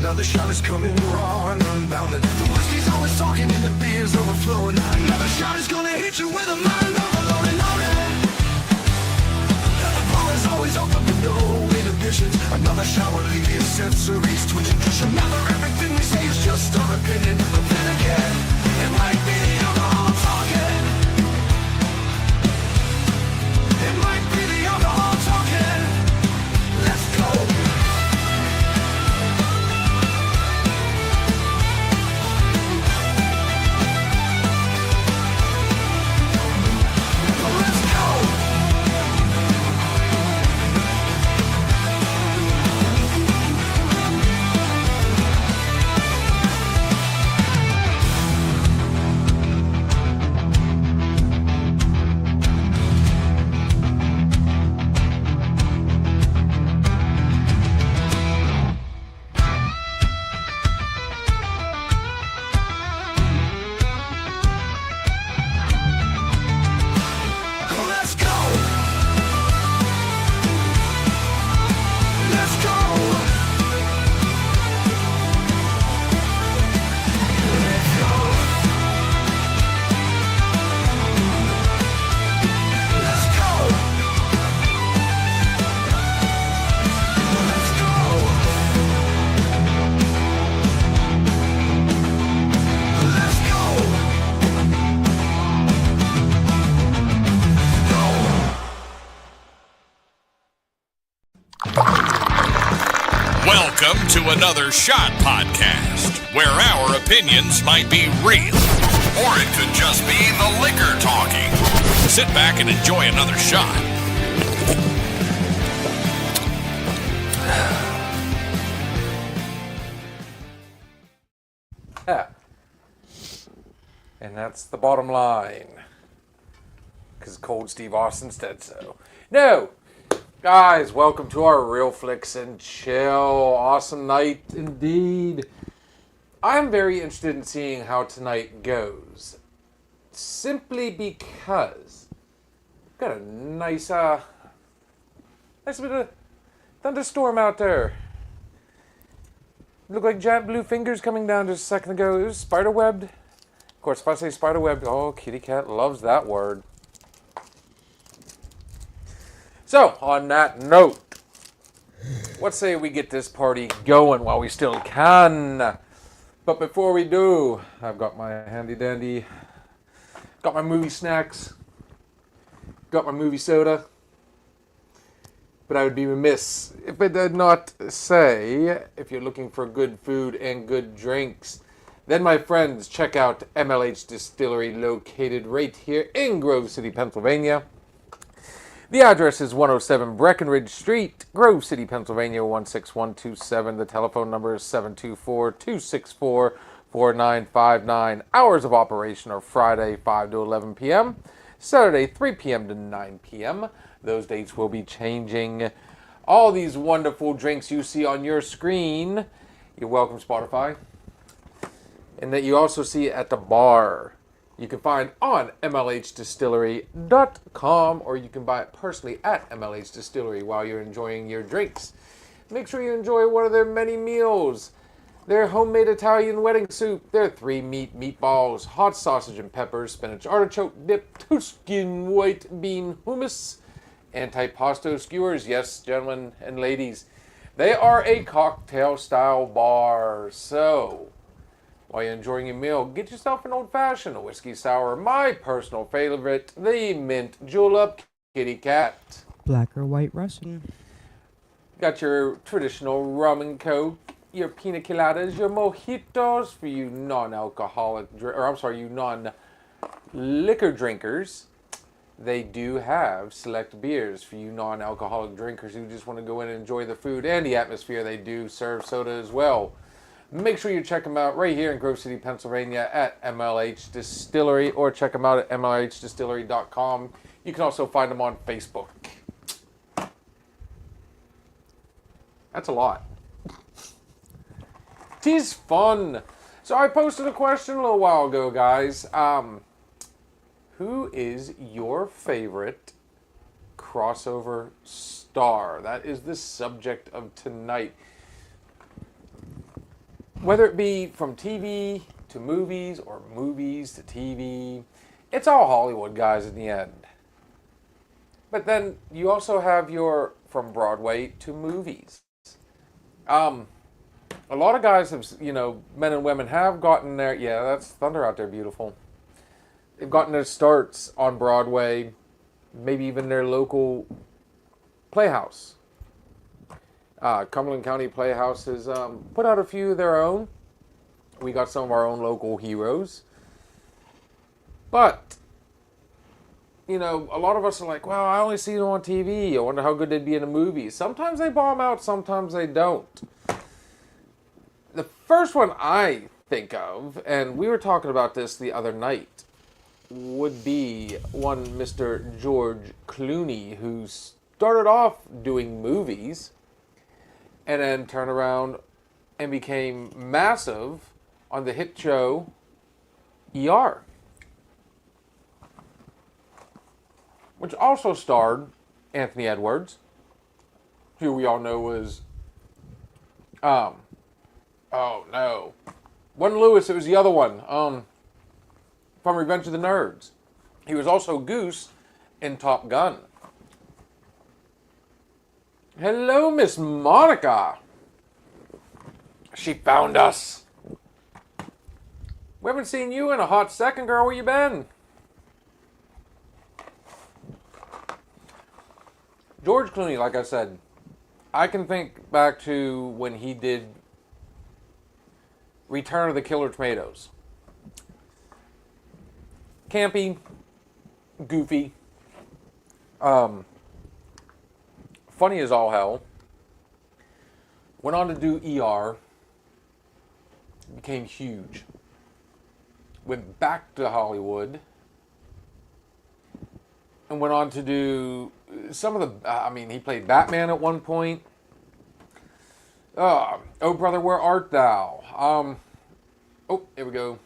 Another shot is coming raw and unbounded. The whiskey's always talking and the beer's overflowing. Another shot is gonna hit you with a mind overloaded, loaded. The bar is always open with no inhibitions. Another shot will leave your sensories twitching. Remember, everything we say is just our opinion. But then again, it might be the alcohol talking. It might be the alcohol talking. Let's go. Welcome to another Shot Podcast, where our opinions might be real, or it could just be the liquor talking. Sit back and enjoy another shot. Yeah. And that's the bottom line. Because Cold Steve Austin said so. No! Guys, welcome to our Reel-Flix and Chill. Awesome night indeed. I'm very interested in seeing how tonight goes. Simply because got a nice bit of thunderstorm out there. Looked like giant blue fingers coming down just a second ago. It was spiderwebbed. Of course, if I say spiderwebbed, oh, kitty cat loves that word. So, on that note, let's say we get this party going while we still can. But before we do, I've got my handy dandy, got my movie snacks, got my movie soda. But I would be remiss if I did not say, if you're looking for good food and good drinks, then my friends, check out MLH Distillery, located right here in Grove City, Pennsylvania. The address is 107 Breckenridge Street, Grove City, Pennsylvania, 16127. The telephone number is 724-264-4959. Hours of operation are Friday, 5 to 11 p.m., Saturday, 3 p.m. to 9 p.m. Those dates will be changing. All these wonderful drinks you see on your screen, you're welcome, Spotify, and that you also see at the bar. You can find on mlhdistillery.com, or you can buy it personally at MLH Distillery while you're enjoying your drinks. Make sure you enjoy one of their many meals. Their homemade Italian wedding soup, their 3-meat meatballs, hot sausage and peppers, spinach artichoke dip, Tuscan white bean hummus, antipasto skewers. Yes, gentlemen and ladies, they are a cocktail-style bar. So, while you're enjoying your meal, get yourself an old-fashioned, a whiskey sour, my personal favorite, the mint julep kitty cat. Black or white Russian. Got your traditional rum and coke, your pina coladas, your mojitos for you non-alcoholic, you non-liquor drinkers. They do have select beers for you non-alcoholic drinkers who just want to go in and enjoy the food and the atmosphere. They do serve soda as well. Make sure you check them out right here in Grove City, Pennsylvania at MLH Distillery, or check them out at mlhdistillery.com. You can also find them on Facebook. That's a lot. Tis fun. So I posted a question a little while ago, guys. Who is your favorite crossover star? That is the subject of tonight. whether it be from TV to movies or movies to TV, it's all Hollywood, guys, in the end. But then you also have your from Broadway to movies. A lot of guys have, men and women have gotten their, yeah, that's thunder out there, beautiful. They've gotten their starts on Broadway, maybe even their local playhouse. Cumberland County Playhouse has put out a few of their own. We got some of our own local heroes. But, a lot of us are like, well, I only see them on TV. I wonder how good they'd be in a movie. Sometimes they bomb out, sometimes they don't. The first one I think of, and we were talking about this the other night, would be one Mr. George Clooney, who started off doing movies and then turned around and became massive on the hit show ER, which also starred Anthony Edwards, who we all know was, oh no, wasn't Lewis, it was the other one, from Revenge of the Nerds. He was also Goose in Top Gun. Hello, Miss Monica. She found us. We haven't seen you in a hot second, girl. Where you been? George Clooney, like I said, I can think back to when he did Return of the Killer Tomatoes. Campy, goofy, funny as all hell. Went on to do ER. Became huge. Went back to Hollywood. And went on to do some of the, he played Batman at one point. Oh, Brother, Where Art Thou? Here we go.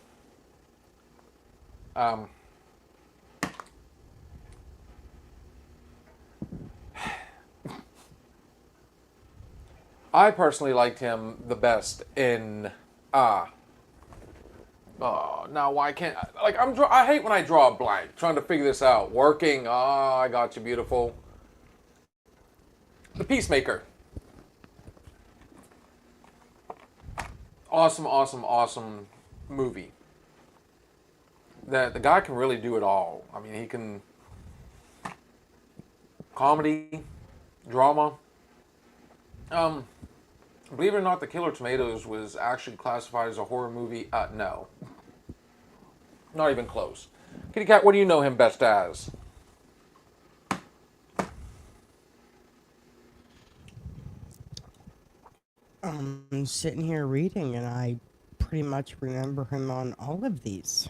I personally liked him the best in, now why can't, I hate when I draw a blank, trying to figure this out. Working, I got you, beautiful. The Peacemaker. Awesome movie. The guy can really do it all. He can comedy, drama. Believe it or not, The Killer Tomatoes was actually classified as a horror movie. No. Not even close. Kitty Cat, what do you know him best as? I'm sitting here reading, and I pretty much remember him on all of these.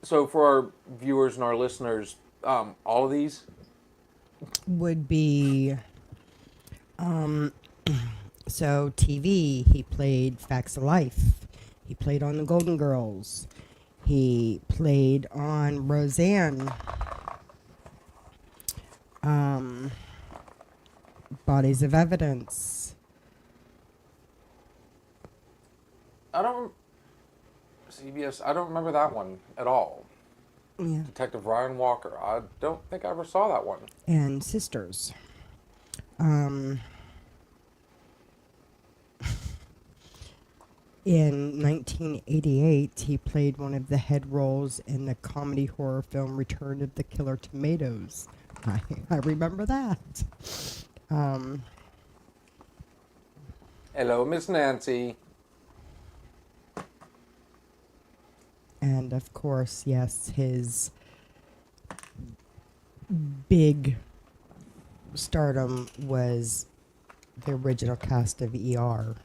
So for our viewers and our listeners, all of these? Would be, so TV, he played Facts of Life. He played on The Golden Girls. He played on Roseanne. Bodies of Evidence. CBS, I don't remember that one at all. Yeah. Detective Ryan Walker. I don't think I ever saw that one. And Sisters. In 1988, he played one of the head roles in the comedy horror film Return of the Killer Tomatoes. I remember that. Hello, Miss Nancy. And of course, yes, his big stardom was the original cast of ER.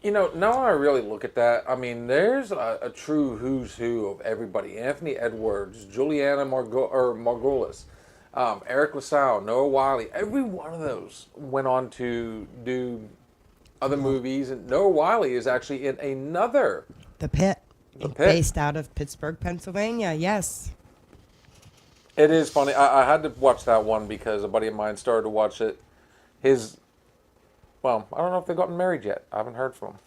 Now I really look at that, there's a true who's who of everybody. Anthony Edwards, Juliana Margulis, Eric LaSalle, Noah Wiley. Every one of those went on to do other movies. And Noah Wiley is actually in another. The Pit. The Pit. Based out of Pittsburgh, Pennsylvania, yes. It is funny. I had to watch that one because a buddy of mine started to watch it. His Well, I don't know if they've gotten married yet. I haven't heard from him.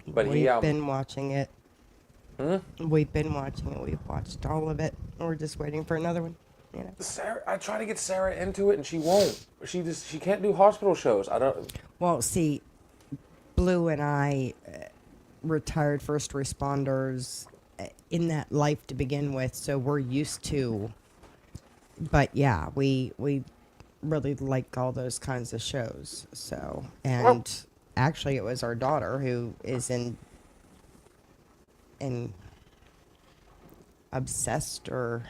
But We've been watching it. We've been watching it. We've watched all of it. We're just waiting for another one. You know. Sarah, I try to get Sarah into it, and she won't. She can't do hospital shows. I don't. Well, see, Blue and I, retired first responders, in that life to begin with, so we're used to. But yeah, we really like all those kinds of shows. So, and actually, it was our daughter who is in obsessed, or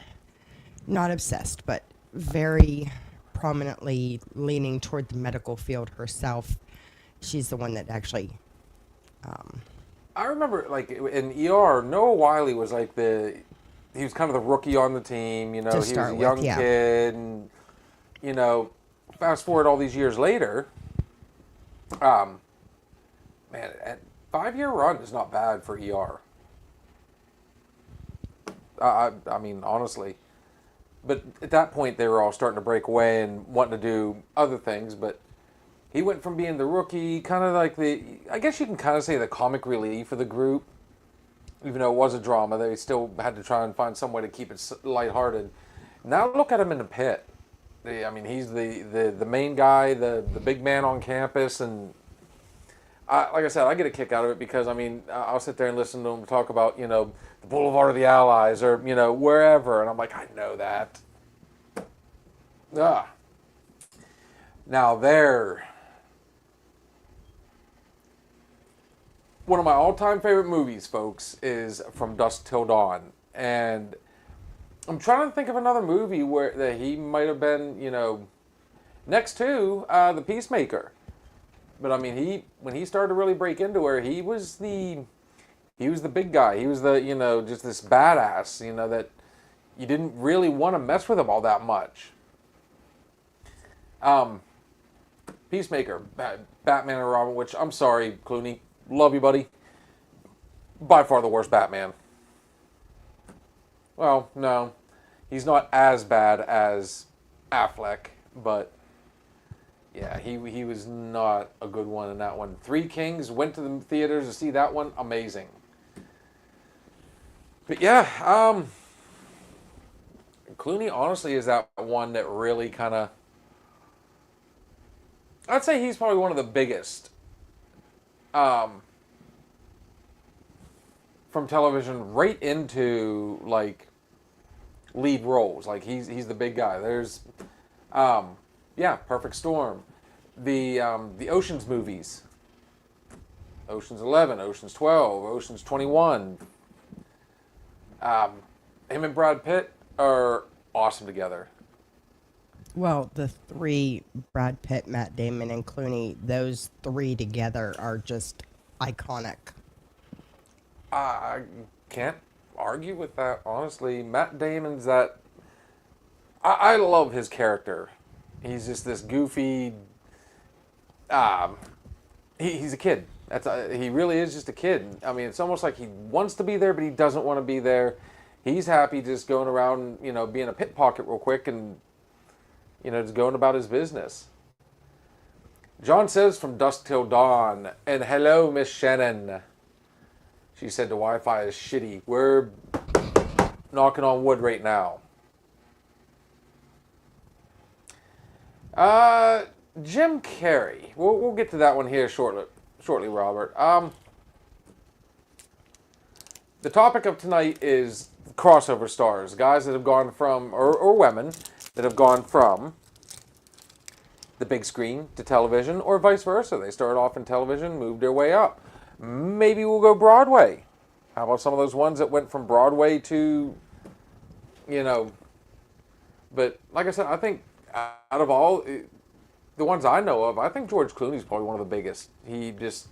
not obsessed, but very prominently leaning toward the medical field herself. She's the one that actually I remember, like, in ER, Noah Wiley was like he was kind of the rookie on the team, you know, he was a young kid, and, you know, fast forward all these years later, man, a 5-year run is not bad for ER. I mean, honestly. But at that point, they were all starting to break away and wanting to do other things, but he went from being the rookie, kind of like I guess you can kind of say the comic relief of the group. Even though it was a drama, they still had to try and find some way to keep it lighthearted. Now look at him in the pit. I mean, he's the main guy, the big man on campus, and like I said, I get a kick out of it because, I mean, I'll sit there and listen to him talk about, you know, the Boulevard of the Allies or, you know, wherever, and I'm like, I know that. Now one of my all-time favorite movies, folks, is From Dusk Till Dawn, and I'm trying to think of another movie where that he might have been, you know, next to The Peacemaker. But I mean, when he started to really break into her, he was the big guy. He was the, you know, just this badass, you know, that you didn't really want to mess with him all that much. Peacemaker, Batman and Robin, which, I'm sorry, Clooney, love you, buddy. By far the worst Batman. Well, no, he's not as bad as Affleck, but yeah, he was not a good one in that one. Three Kings, went to the theaters to see that one, amazing. But yeah, Clooney honestly is that one that really kind of, I'd say he's probably one of the biggest from television right into like lead roles. Like he's the big guy. There's yeah, Perfect Storm, the Ocean's movies, Ocean's 11, Ocean's 12, Ocean's 21. Him and Brad Pitt are awesome together. Well, the three, Brad Pitt, Matt Damon, and Clooney, those three together are just iconic. I can't argue with that, honestly. Matt Damon's that... I love his character. He's just this goofy... he's a kid. He really is just a kid. I mean, it's almost like he wants to be there, but he doesn't want to be there. He's happy just going around, you know, being a pickpocket real quick and, you know, just going about his business. John says From Dusk Till Dawn, and hello, Miss Shannon. She said the Wi-Fi is shitty. We're knocking on wood right now. Jim Carrey. We'll get to that one here shortly, Robert. The topic of tonight is crossover stars, guys that have gone from, or women that have gone from the big screen to television, or vice versa. They started off in television, moved their way up. Maybe we'll go Broadway. How about some of those ones that went from Broadway to, you know, but like I said, I think out of all the ones I know of, I think George Clooney's probably one of the biggest. He just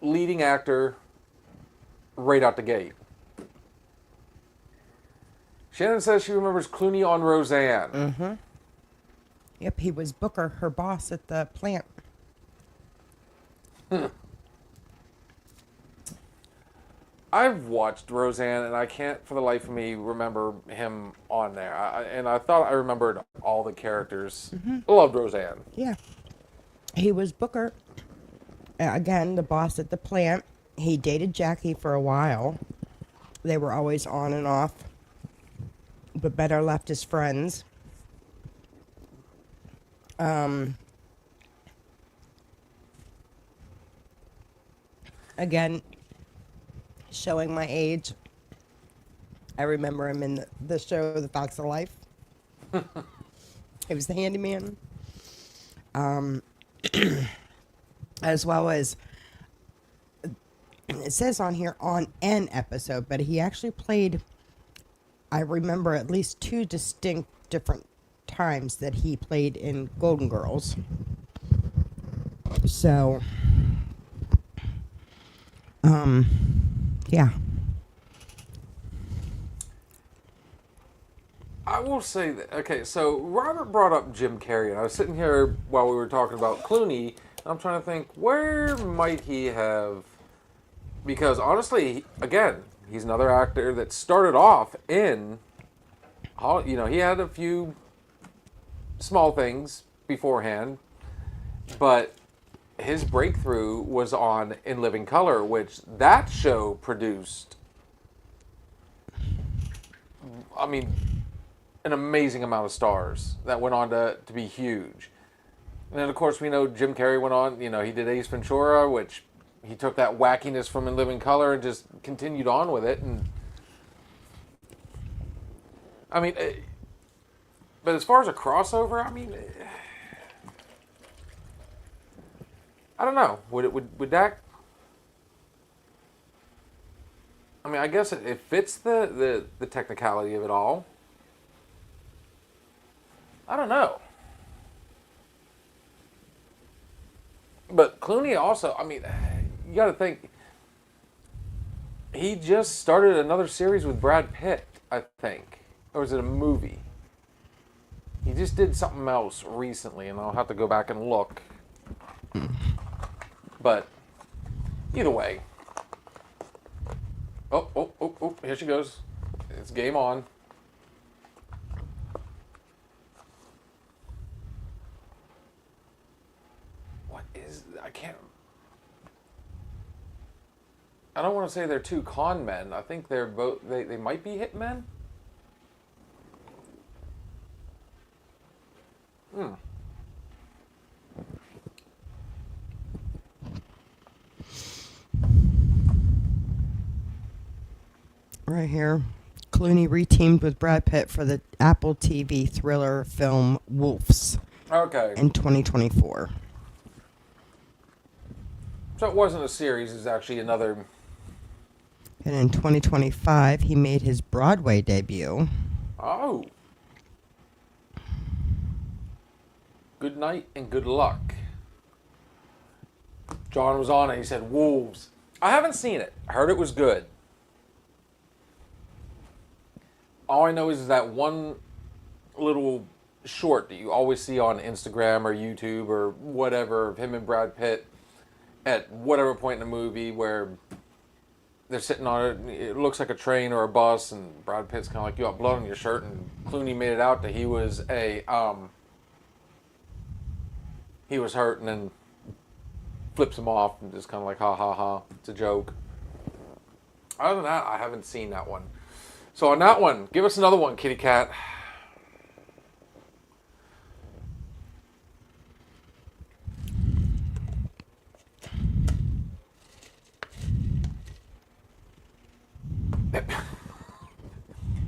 leading actor right out the gate. Shannon says she remembers Clooney on Roseanne. Mm-hmm. Yep, he was Booker, her boss at the plant. I've watched Roseanne, and I can't for the life of me remember him on there. And I thought I remembered all the characters. Mm-hmm. I loved Roseanne. Yeah. he was Booker. Again, the boss at the plant. He dated Jackie for a while. They were always on and off, but better left as friends. Again, showing my age. I remember him in the show The Facts of Life. He was the handyman. As well as, it says on here, on an episode, but he actually played, I remember at least 2 distinct different times that he played in Golden Girls. So, yeah. I will say that, okay, so Robert brought up Jim Carrey, and I was sitting here while we were talking about Clooney, and I'm trying to think, where might he have, because honestly, again, he's another actor that started off in, you know, he had a few small things beforehand, but his breakthrough was on In Living Color, which that show produced, I mean, an amazing amount of stars that went on to be huge. And then, of course, we know Jim Carrey went on, you know, he did Ace Ventura, which he took that wackiness from In Living Color and just continued on with it. And I mean, but as far as a crossover, I mean, I don't know. Would that? I mean, I guess it fits the technicality of it all. I don't know. But Clooney also, I mean, you got to think, he just started another series with Brad Pitt, I think. Or was it a movie? He just did something else recently, and I'll have to go back and look. But either way. Oh, here she goes. It's game on. I don't want to say they're 2 con men. I think they're both, they might be hitmen. Right here. Clooney reteamed with Brad Pitt for the Apple TV thriller film Wolves Okay. in 2024. So it wasn't a series, it's actually another. And in 2025, he made his Broadway debut. Oh. Good night and good luck. John was on it. He said Wolves. I haven't seen it. I heard it was good. All I know is that one little short that you always see on Instagram or YouTube or whatever of him and Brad Pitt at whatever point in the movie where they're sitting on it looks like a train or a bus, and Brad Pitt's kind of like, you got blood on your shirt, and Clooney made it out that he was he was hurt, and then flips him off and just kind of like, ha ha ha, it's a joke. Other than that, I haven't seen that one. So on that one, give us another one, kitty cat.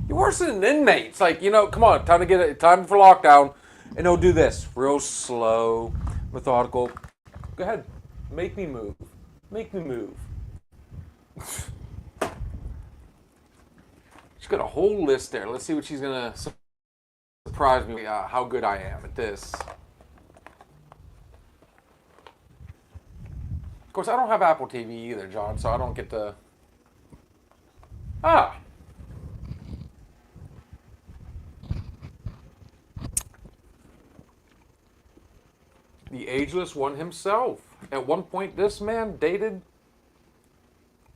You're worse than an inmate. It's like, you know, come on, time for lockdown, and they'll do this real slow, methodical. Go ahead, make me move. Make me move. She's got a whole list there. Let's see what she's gonna surprise me. How good I am at this. Of course, I don't have Apple TV either, John, so I don't get to. The ageless one himself. At one point, this man dated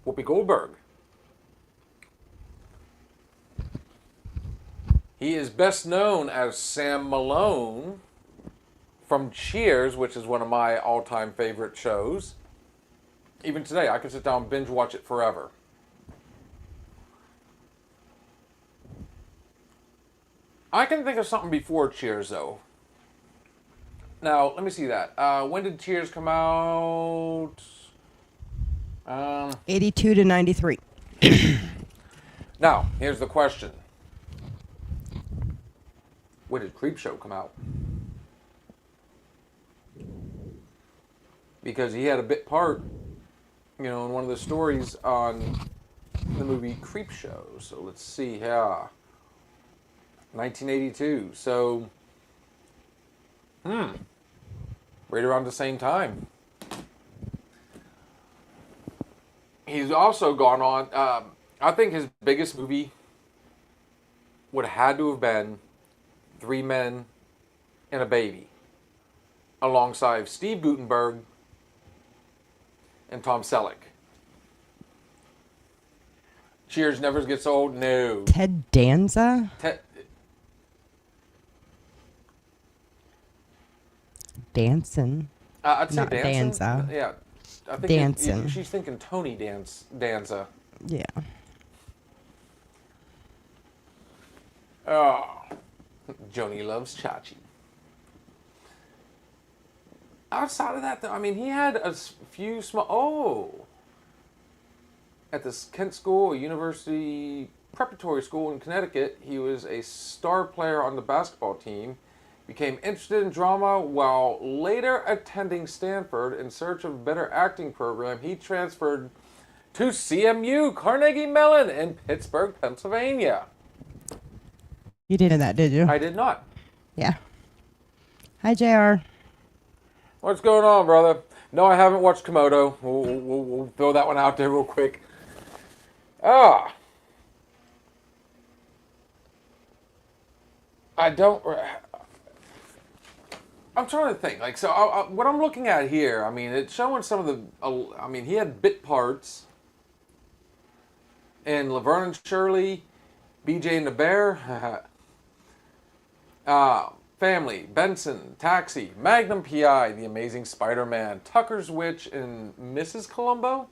Whoopi Goldberg. He is best known as Sam Malone from Cheers, which is one of my all-time favorite shows. Even today, I could sit down and binge watch it forever. I can think of something before Cheers, though. Now, let me see that. When did Cheers come out? 82 to 93. Now, here's the question. When did Creepshow come out? Because he had a bit part, in one of the stories on the movie Creepshow. So let's see here. 1982. So, right around the same time. He's also gone on, I think his biggest movie would have had to have been Three Men and a Baby, alongside Steve Guttenberg and Tom Selleck. Cheers never gets old. No. Ted Danza? Danson. I'd say Not Danza. Yeah. I think Danson. she's thinking Tony Danza. Yeah. Oh. Joni loves Chachi. Outside of that, though, I mean, he had a few small... Oh! At the Kent School, a university preparatory school in Connecticut, he was a star player on the basketball team, became interested in drama while later attending Stanford in search of a better acting program. He transferred to CMU, Carnegie Mellon, in Pittsburgh, Pennsylvania. You didn't know that, did you? I did not. Yeah. Hi, JR. What's going on, brother? No, I haven't watched Komodo. We'll throw that one out there real quick. I'm trying to think. Like, so what I'm looking at here, I mean, it's showing some of the, he had bit parts in Laverne and Shirley, BJ and the Bear, Family, Benson, Taxi, Magnum P.I., The Amazing Spider-Man, Tucker's Witch, and Mrs. Columbo.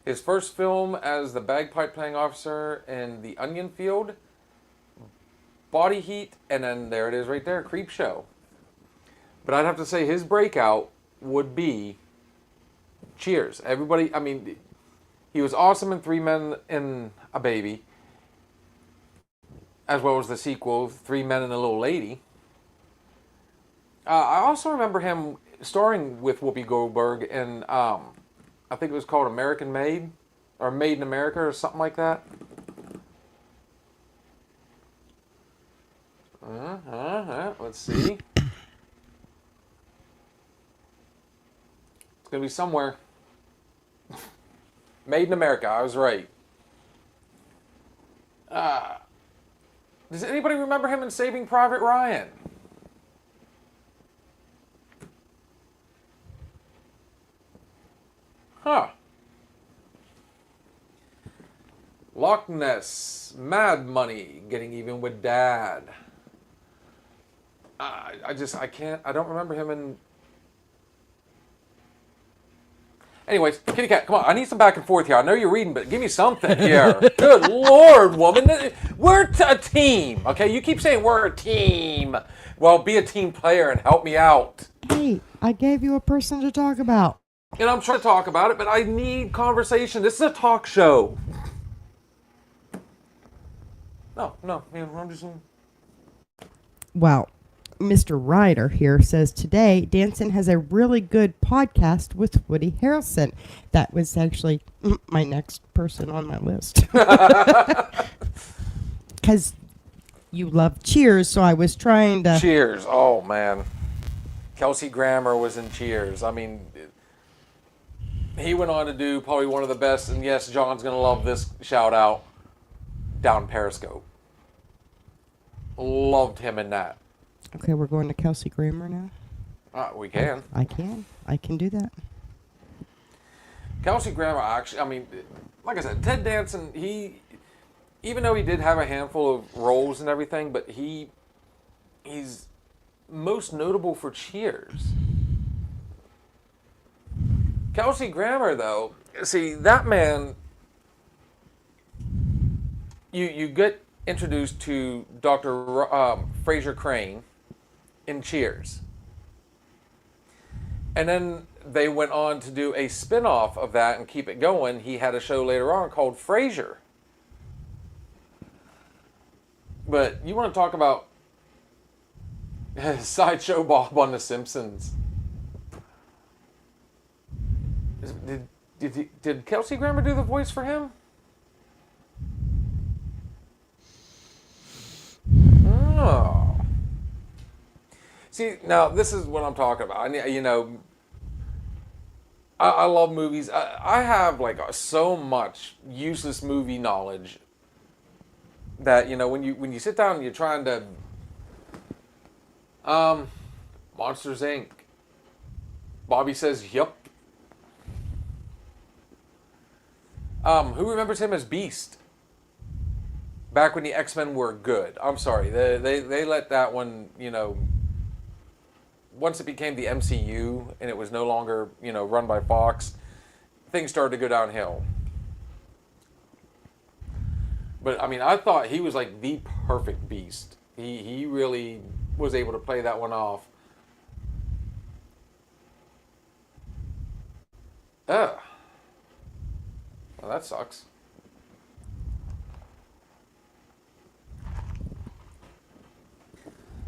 His first film as the bagpipe playing officer in The Onion Field, Body Heat, and then there it is right there, Creepshow. But I'd have to say his breakout would be Cheers. Everybody, he was awesome in Three Men and a Baby, as well as the sequel, Three Men and a Little Lady. I also remember him starring with Whoopi Goldberg in, I think it was called American Made, or Made in America, or something like that. Let's see. It's going to be somewhere. Made in America, I was right. Does anybody remember him in Saving Private Ryan? Huh. Loch Ness, Mad Money, Getting Even with Dad. I don't remember him in... Anyways, kitty cat, come on, I need some back and forth here. I know you're reading, but give me something here. Good Lord, woman. We're a team, okay? You keep saying we're a team. Well, be a team player and help me out. Hey, I gave you a person to talk about. And I'm trying to talk about it, but I need conversation. This is a talk show. No, I'm just... Well, Mr. Ryder here says today Danson has a really good podcast with Woody Harrelson. That was actually my next person on my list. Because you love Cheers, so I was trying to... Cheers. Oh, man. Kelsey Grammer was in Cheers. He went on to do probably one of the best, and yes, John's going to love this shout out, Down Periscope. Loved him in that. Okay, we're going to Kelsey Grammer now. We can. I can do that. Kelsey Grammer, actually, like I said, Ted Danson, even though he did have a handful of roles and everything, but he he's most notable for Cheers. Kelsey Grammer, though, see, that man, you get introduced to Dr. Fraser Crane in Cheers. And then they went on to do a spin-off of that and keep it going. He had a show later on called Frasier. But you want to talk about Sideshow Bob on The Simpsons. Did Kelsey Grammer do the voice for him? Oh. See, now this is what I'm talking about. I love movies. I have like so much useless movie knowledge that when you sit down and you're trying to Monsters Inc. Bobby says, "Yup." Who remembers him as Beast? Back when the X-Men were good. I'm sorry, they let that one, once it became the MCU and it was no longer, run by Fox, things started to go downhill. But, I thought he was like the perfect Beast. He really was able to play that one off. Ugh. Well, that sucks.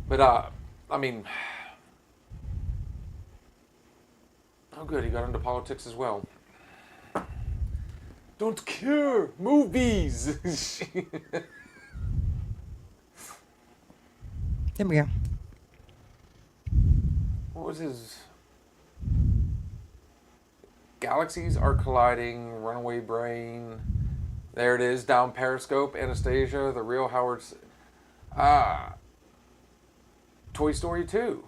But, oh good, he got into politics as well. Don't care, movies! There we go. What was his... Galaxies are colliding, runaway brain. There it is, down Periscope, Anastasia, the real Howard's... Toy Story 2.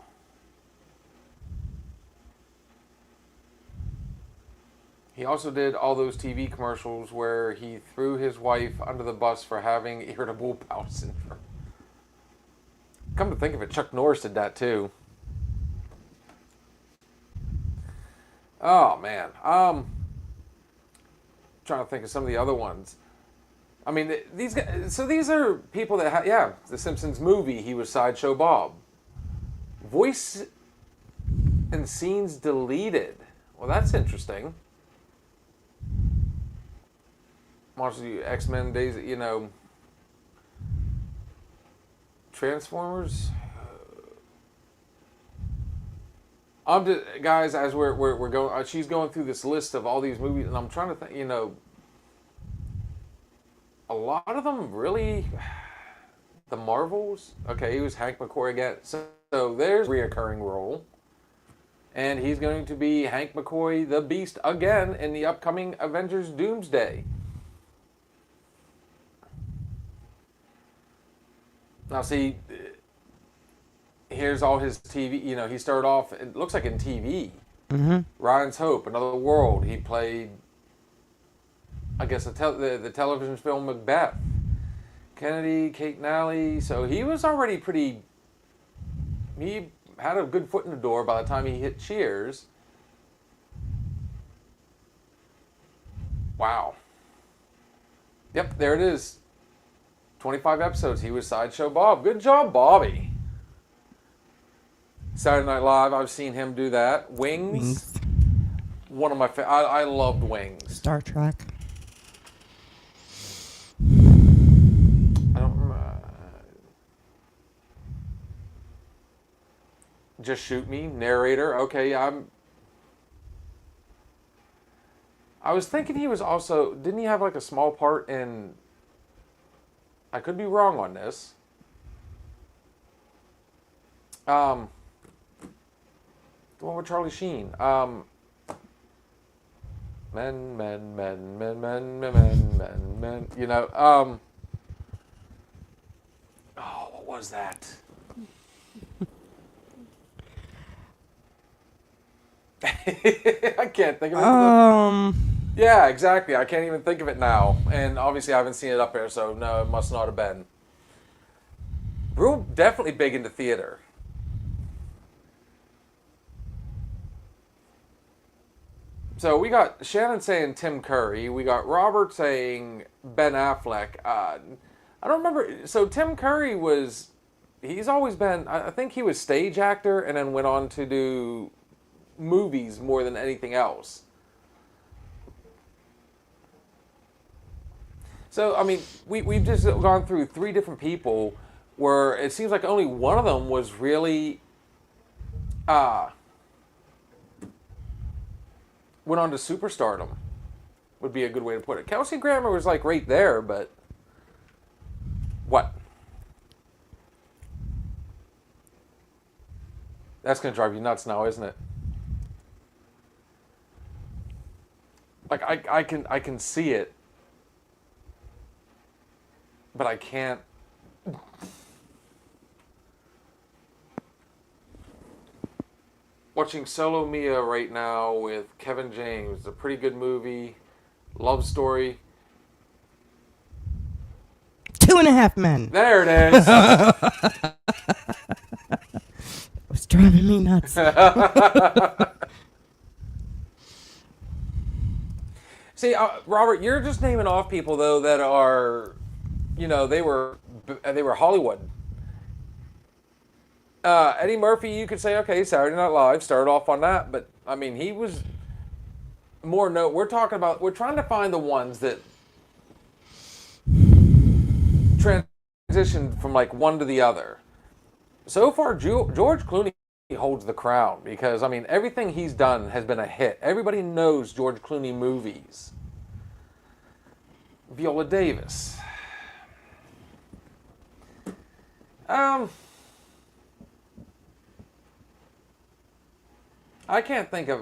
He also did all those TV commercials where he threw his wife under the bus for having irritable bowel syndrome. Come to think of it, Chuck Norris did that too. Oh man, trying to think of some of the other ones. These guys. So these are people that The Simpsons movie. He was Sideshow Bob. Voice and scenes deleted. Well, that's interesting. Monsters, X-Men days, Transformers. I'm just, guys, as we're going, she's going through this list of all these movies, and I'm trying to think, a lot of them really, the Marvels. Okay, he was Hank McCoy again, so there's a reoccurring role, and he's going to be Hank McCoy, the Beast, again in the upcoming Avengers Doomsday. Now, see, here's all his TV. He started off, it looks like in TV. Mm-hmm. Ryan's Hope, Another World. He played, I guess, the television film Macbeth. Kennedy, Kate Nally. So he was already pretty, he had a good foot in the door by the time he hit Cheers. Wow. Yep, there it is. 25 episodes. He was Sideshow Bob. Good job, Bobby. Saturday Night Live. I've seen him do that. Wings. One of my I loved Wings. Star Trek. I don't remember. Just Shoot Me. Narrator. Okay, I was thinking he was also... Didn't he have like a small part in... I could be wrong on this. The one with Charlie Sheen. Men. What was that? I can't think of it. Yeah, exactly. I can't even think of it now. And obviously I haven't seen it up here, so no, it must not have been. We're definitely big into theater. So we got Shannon saying Tim Curry. We got Robert saying Ben Affleck. I don't remember. So Tim Curry he's always been, I think he was stage actor and then went on to do movies more than anything else. So, I mean, we've just gone through 3 different people where it seems like only one of them was really went on to superstardom, would be a good way to put it. Kelsey Grammer was like right there, but what? That's going to drive you nuts now, isn't it? Like, I can see it, but I can't. Watching Solo Mia right now with Kevin James. It's a pretty good movie. Love story. 2.5 Men. There it is. It was driving me nuts. See, Robert, you're just naming off people though that are, they were Hollywood. Eddie Murphy, you could say, okay, Saturday Night Live started off on that, but I mean, he was more. No, we're trying to find the ones that transitioned from like one to the other. So far, George Clooney holds the crown because I mean, everything he's done has been a hit. Everybody knows George Clooney movies. Viola Davis. I can't think of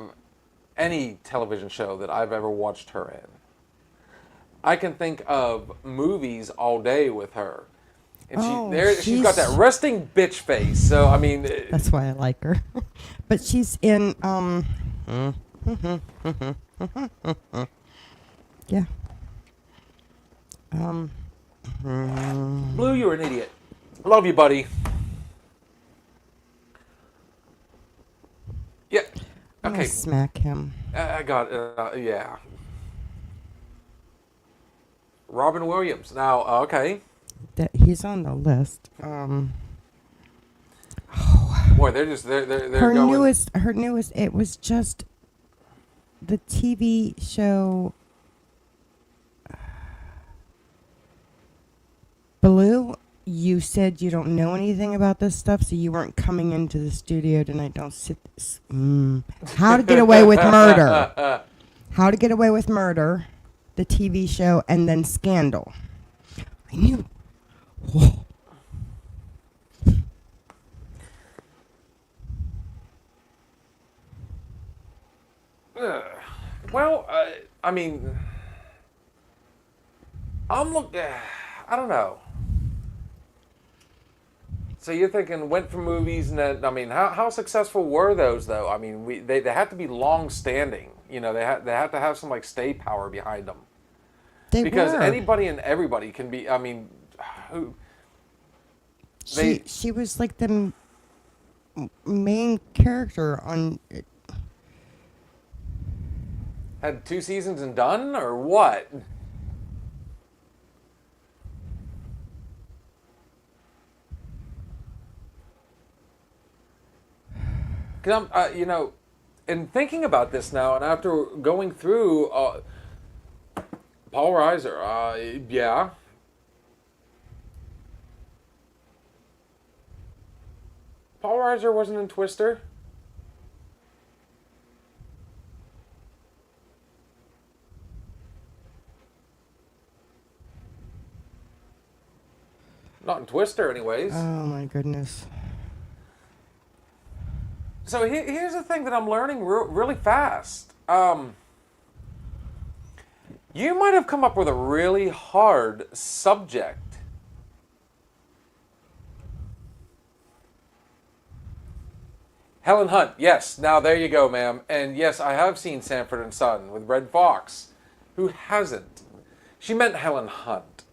any television show that I've ever watched her in. I can think of movies all day with her. And she's got that resting bitch face. So, I mean... That's why I like her. But she's in... yeah. Blue, you're an idiot. Love you, buddy. Yeah. I'm Okay. gonna smack him. I got yeah. Robin Williams. Now, okay. That he's on the list. Boy, they're Her going. newest. It was just the TV show. Blue. You said you don't know anything about this stuff, so you weren't coming into the studio tonight. Don't sit. How to Get Away with Murder. How to Get Away with Murder, the TV show, and then Scandal. I knew. Whoa. Well, I mean, I'm looking. I don't know. So you're thinking went for movies, and then, I mean, how successful were those though? I mean, they have to be long standing. They have to have some like stay power behind them. Because anybody and everybody can be. I mean, who? She was like the main character on. Had 2 seasons and done, or what? Because I'm, and thinking about this now, and after going through, Paul Reiser, yeah. Paul Reiser wasn't in Twister. Not in Twister, anyways. Oh my goodness. So here's the thing that I'm learning really fast. You might have come up with a really hard subject. Helen Hunt, yes. Now there you go, ma'am. And yes, I have seen Sanford and Son with Red Fox. Who hasn't? She meant Helen Hunt.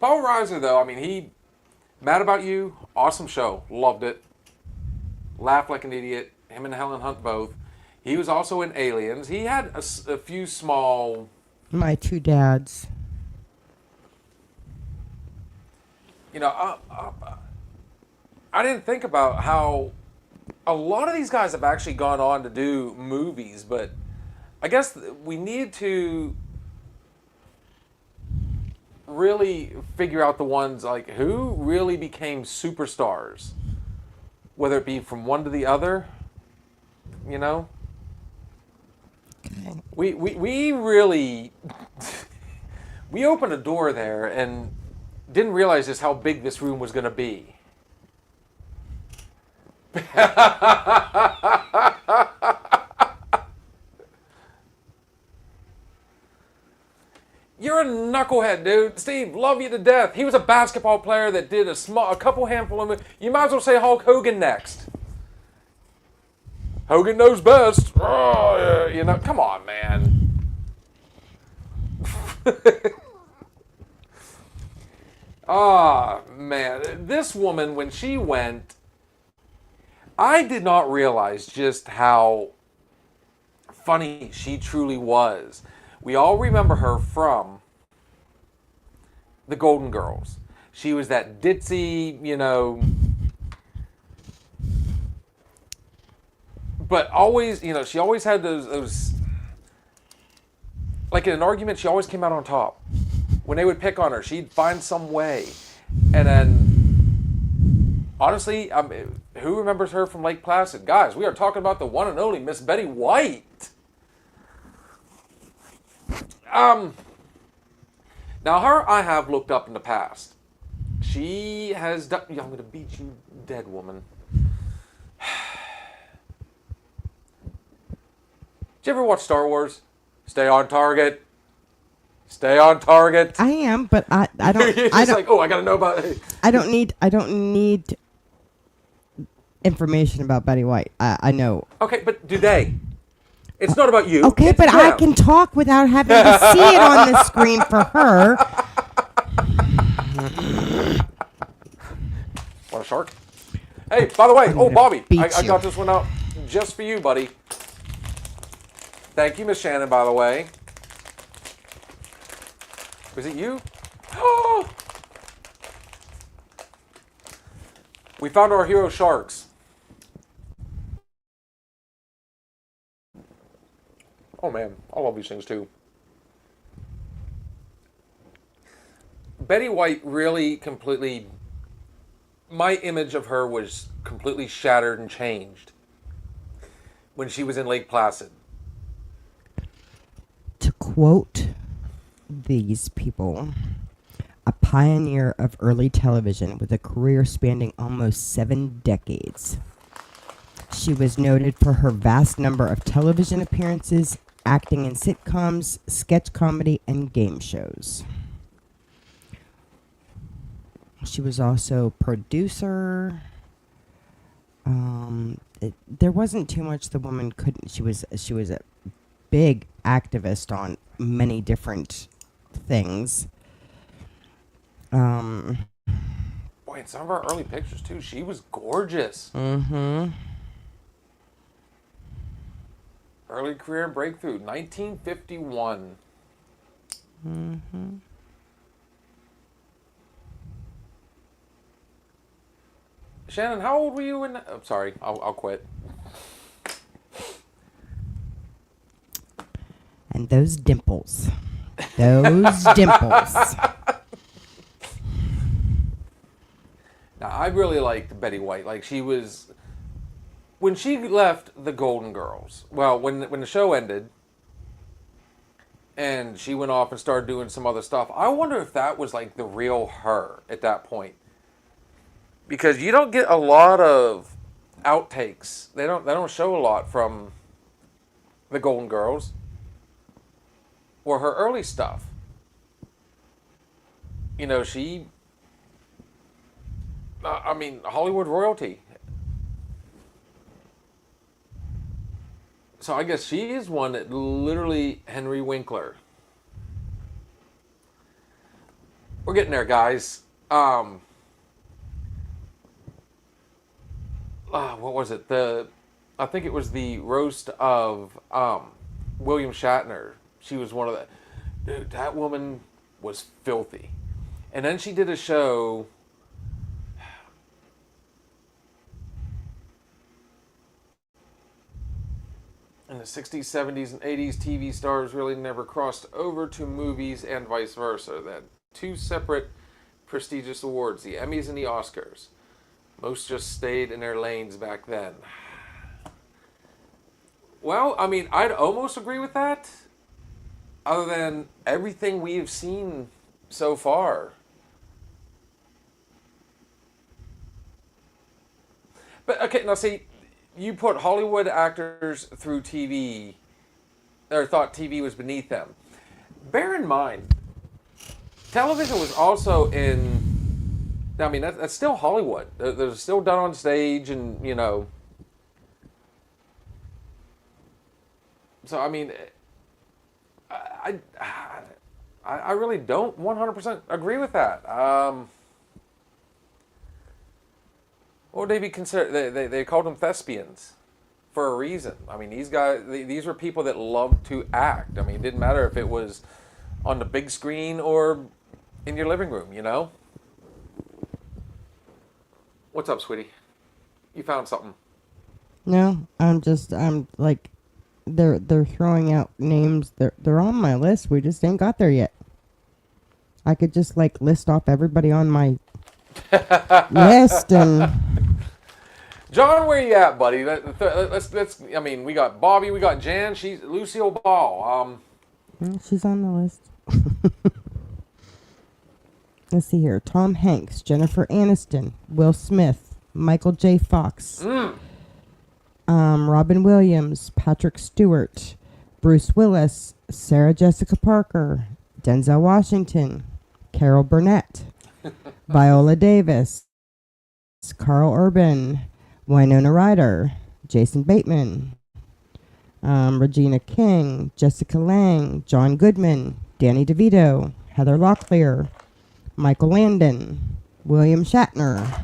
Paul Reiser, though, I mean, Mad About You, awesome show. Loved it. Laughed like an idiot. Him and Helen Hunt both. He was also in Aliens. He had a few small... My two dads. You know, I didn't think about how a lot of these guys have actually gone on to do movies, but I guess we need to really figure out the ones, like, who really became superstars, whether it be from one to the other, you know? Okay. We really we opened a door there and didn't realize just how big this room was going to be. You're a knucklehead, dude. Steve, love you to death. He was a basketball player that did a couple handful of movies. You might as well say Hulk Hogan next. Hogan knows best. Oh, yeah, you know, come on, man. Ah, man. This woman, when she went, I did not realize just how funny she truly was. We all remember her from the Golden Girls. She was that ditzy, you know, but always, you know, she always had those, like in an argument, she always came out on top. When they would pick on her, she'd find some way. And then, honestly, who remembers her from Lake Placid? Guys, we are talking about the one and only Miss Betty White. Now her I have looked up in the past. She has done... Yeah, I'm going to beat you dead, woman. Did you ever watch Star Wars? Stay on target. Stay on target. I am, but I don't. You're just I don't. like, oh, I got to know about it. I don't need information about Betty White. I know. Okay, but do they? It's not about you. Okay, it's but I them. can talk without having to see it on the screen for her. Want a shark? Hey, by the way, I'm oh, gonna Bobby, beat I you. got this one out just for you, buddy. Thank you, Miss Shannon, by the way. Was it you? Oh! We found our hero sharks. Oh man, I love these things too. Betty White really completely... My image of her was completely shattered and changed when she was in Lake Placid. To quote these people, a pioneer of early television with a career spanning almost 7 decades. She was noted for her vast number of television appearances, acting in sitcoms, sketch comedy, and game shows. She was also producer. There wasn't too much the woman couldn't. She was a big activist on many different things. Boy, in some of our early pictures too, she was gorgeous. Mm-hmm. Early career breakthrough, 1951. Mm-hmm. Shannon, how old were you in... I'm sorry, I'll quit. And those dimples. Those dimples. Now, I really liked Betty White. Like, she was... When she left the Golden Girls, well, when the show ended, and she went off and started doing some other stuff, I wonder if that was, like, the real her at that point. Because you don't get a lot of outtakes. They don't show a lot from the Golden Girls or her early stuff. You know, she... I mean, Hollywood royalty. So I guess she is one that literally Henry Winkler. We're getting there, guys. what was it? I think it was the roast of William Shatner. She was one of the. Dude, that woman was filthy. And then she did a show. In the 60s, 70s, and 80s, TV stars really never crossed over to movies and vice versa. They had two separate prestigious awards, the Emmys and the Oscars. Most just stayed in their lanes back then. Well, I mean, I'd almost agree with that, other than everything we've seen so far. But, okay, now see, you put Hollywood actors through TV, or thought TV was beneath them. Bear in mind, television was also I mean, that's still Hollywood. They're still done on stage, and, you know. So, I mean, I really don't 100% agree with that. What would they be considered? They called them thespians for a reason. I mean, these guys, these were people that loved to act. I mean, it didn't matter if it was on the big screen or in your living room, you know? What's up, sweetie? You found something. No, I'm like, they're throwing out names. They're on my list. We just ain't got there yet. I could just like list off everybody on my list and. John, where you at, buddy? Let's. I mean, we got Bobby, we got Jan. She's Lucille Ball. She's on the list. Let's see here. Tom Hanks, Jennifer Aniston, Will Smith, Michael J. Fox, Robin Williams, Patrick Stewart, Bruce Willis, Sarah Jessica Parker, Denzel Washington, Carol Burnett, Viola Davis, Carl Urban, Winona Ryder, Jason Bateman, Regina King, Jessica Lange, John Goodman, Danny DeVito, Heather Locklear, Michael Landon, William Shatner,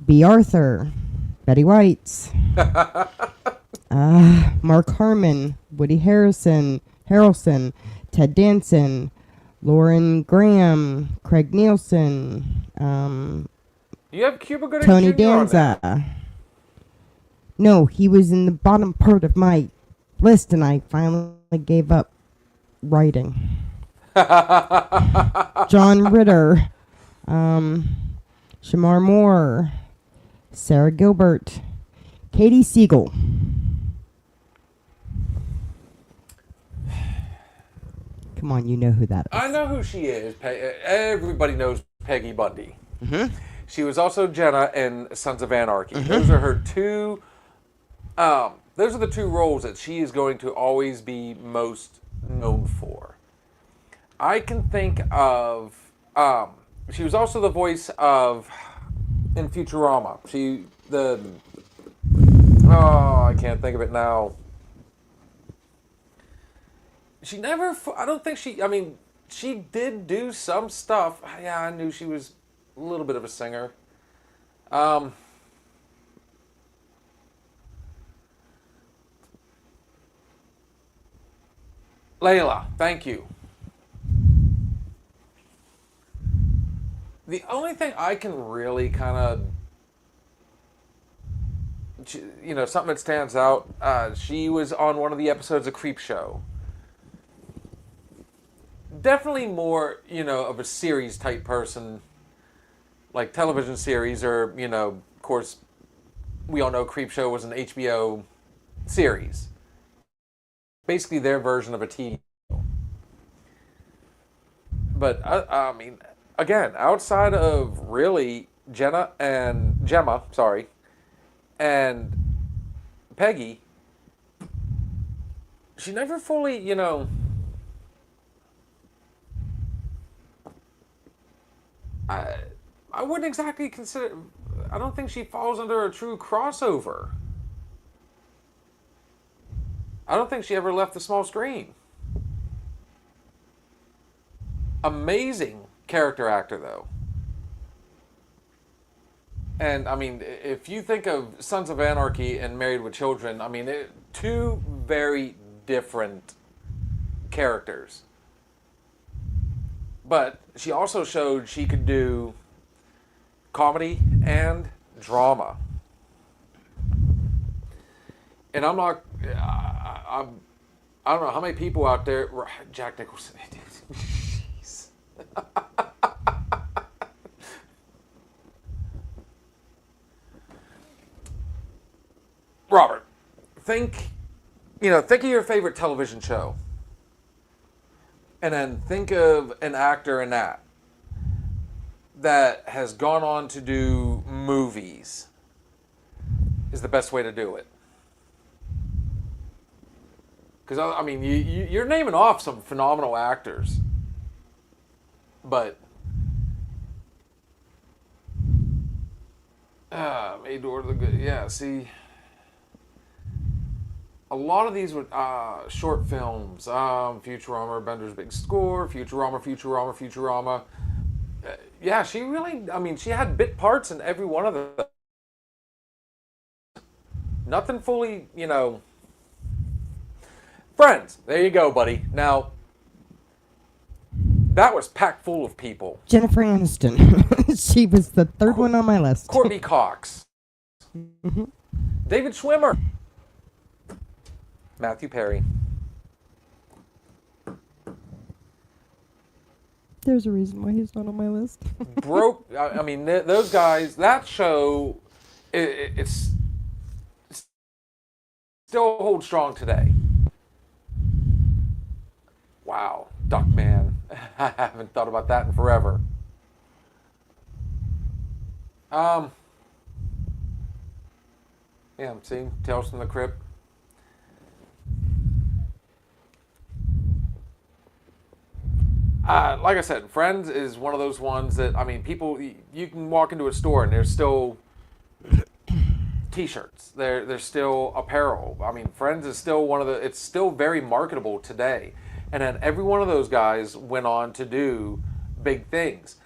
B. Arthur, Betty White, Mark Harmon, Woody Harrelson, Ted Danson, Lauren Graham, Craig Nielsen, You have Cuba Gooding Tony Jr. on there. Danza. No, he was in the bottom part of my list, and I finally gave up writing. John Ritter, Shamar Moore, Sarah Gilbert, Katie Siegel. Come on, you know who that is. I know who she is. Everybody knows Peggy Bundy. Mm-hmm. She was also Jenna in Sons of Anarchy. Mm-hmm. Those are her two. Those are the two roles that she is going to always be most known for. I can think of. She was also the voice of in Futurama. I can't think of it now. She never. I don't think she. I mean, she did do some stuff. Yeah, I knew she was a little bit of a singer. Layla, thank you. The only thing I can really kind of, something that stands out, she was on one of the episodes of Creep Show. Definitely more, of a series type person, like television series, or, of course, we all know Creep Show was an HBO series. Basically their version of a TV show. But, I mean, again, outside of really Gemma, and Peggy, she never fully, I wouldn't exactly consider. I don't think she falls under a true crossover. I don't think she ever left the small screen. Amazing character actor, though. And I mean, if you think of Sons of Anarchy and Married with Children, I mean, two very different characters. But she also showed she could do comedy and drama. And I'm not, I don't know how many people out there, Jack Nicholson. Jeez. Robert, think of your favorite television show. And then think of an actor in that has gone on to do movies. Is the best way to do it. Because, I mean, you're naming off some phenomenal actors. But, Mador the Good, yeah, see, a lot of these were short films. Futurama, Bender's Big Score, Futurama. Yeah, she really, I mean, she had bit parts in every one of them. Nothing fully, Friends, there you go, buddy. Now, that was packed full of people. Jennifer Aniston. She was the third one on my list. Courtney Cox. Mm-hmm. David Schwimmer. Matthew Perry. There's a reason why he's not on my list. I mean, those guys, that show, it's still holds strong today. Wow, Duckman. I haven't thought about that in forever. Yeah, see, Tales from the Crypt. Like I said, Friends is one of those ones that, I mean, people, you can walk into a store and there's still t-shirts. There's still apparel. I mean, Friends is still it's still very marketable today. And then every one of those guys went on to do big things.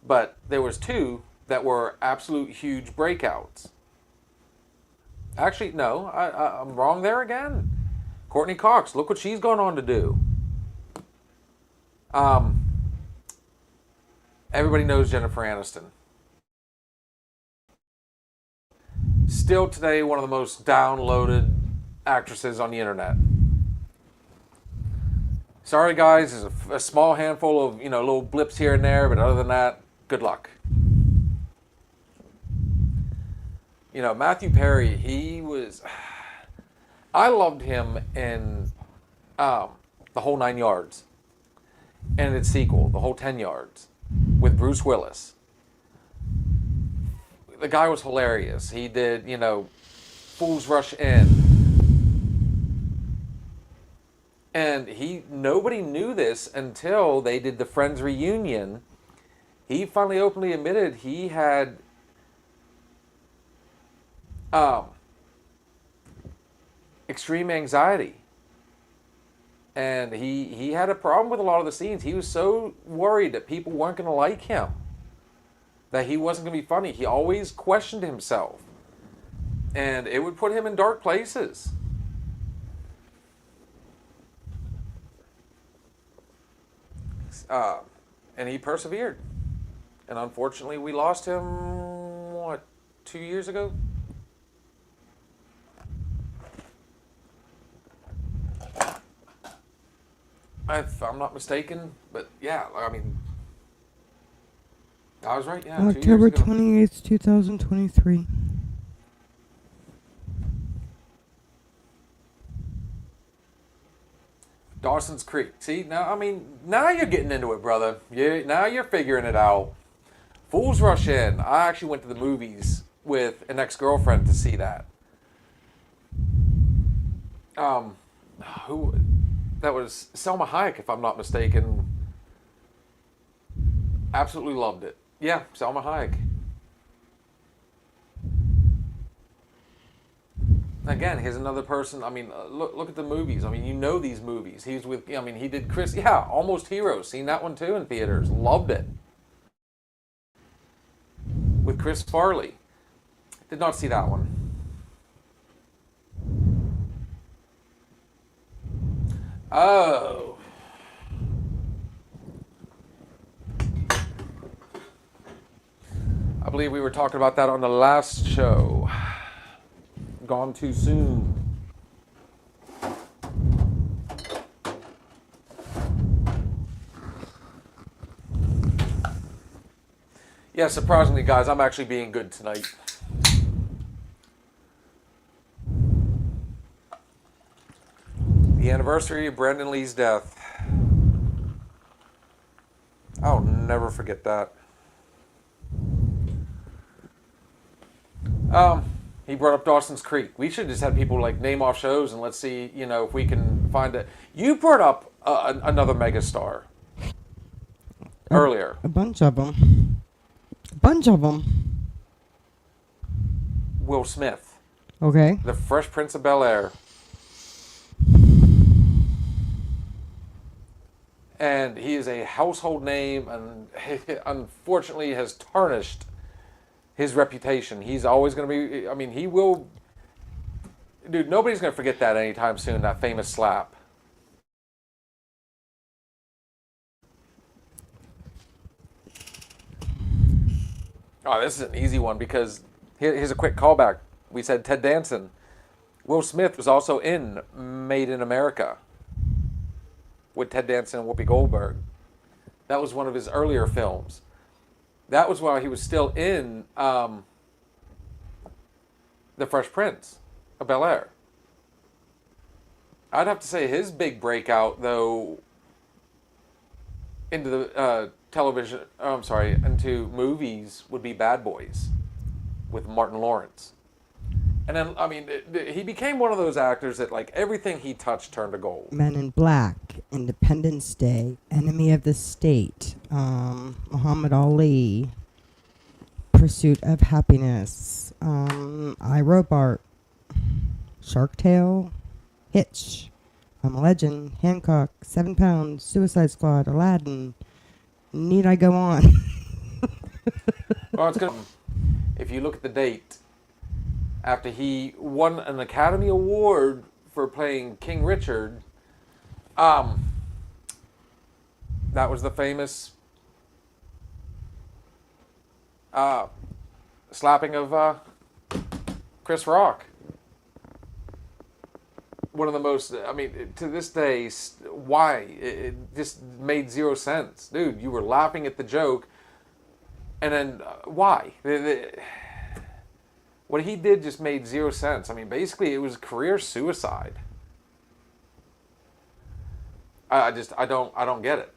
But there was two that were absolute huge breakouts. Actually, no, I'm wrong there again. Courtney Cox, look what she's gone on to do. Everybody knows Jennifer Aniston. Still today, one of the most downloaded actresses on the internet. Sorry, guys, there's a small handful of little blips here and there, but other than that, good luck. Matthew Perry, I loved him in The Whole 9 Yards. And its sequel, The Whole 10 Yards, with Bruce Willis. The guy was hilarious. He did, Fools Rush In. And nobody knew this until they did the Friends reunion. He finally openly admitted he had extreme anxiety. And he had a problem with a lot of the scenes. He was so worried that people weren't going to like him, that he wasn't going to be funny. He always questioned himself. And it would put him in dark places. And he persevered. And unfortunately, we lost him, 2 years ago? If I'm not mistaken, but yeah, I mean, I was right, yeah. October 28th, 2023. Dawson's Creek. See, now you're getting into it, brother. Now you're figuring it out. Fools Rush In. I actually went to the movies with an ex-girlfriend to see that. That was Selma Hayek, if I'm not mistaken. Absolutely loved it. Yeah, Selma Hayek. Again, here's another person. I mean, look at the movies. I mean, these movies. He did Chris. Yeah, Almost Heroes. Seen that one too in theaters. Loved it. With Chris Farley. Did not see that one. Oh. I believe we were talking about that on the last show. Gone Too Soon. Yeah, surprisingly, guys, I'm actually being good tonight. The anniversary of Brandon Lee's death. I'll never forget that. He brought up Dawson's Creek. We should just have people like name off shows and let's see, you know, if we can find it. You brought up another megastar earlier. A bunch of them. A bunch of them. Will Smith, Okay. the Fresh Prince of Bel-Air. And he is a household name and unfortunately has tarnished his reputation. He's always going to be, I mean, he will, dude, nobody's going to forget that anytime soon, that famous slap. Oh, this is an easy one because here's a quick callback. We said Ted Danson. Will Smith was also in Made in America with Ted Danson and Whoopi Goldberg. That was one of his earlier films. That was while he was still in The Fresh Prince of Bel-Air. I'd have to say his big breakout, though, into the television, into movies would be Bad Boys with Martin Lawrence. And then, I mean, he became one of those actors that, like, everything he touched turned to gold. Men in Black, Independence Day, Enemy of the State, Muhammad Ali, Pursuit of Happiness, I, Robot, Shark Tale, Hitch, I'm a Legend, Hancock, 7 Pounds, Suicide Squad, Aladdin. Need I go on? Well, it's good. If you look at the date, after he won an Academy Award for playing King Richard, that was the famous slapping of Chris Rock. One of the most, I mean, to this day, why? It just made zero sense. Dude, you were laughing at the joke, and then why? What he did just made zero sense. I mean, basically, it was career suicide. I don't get it.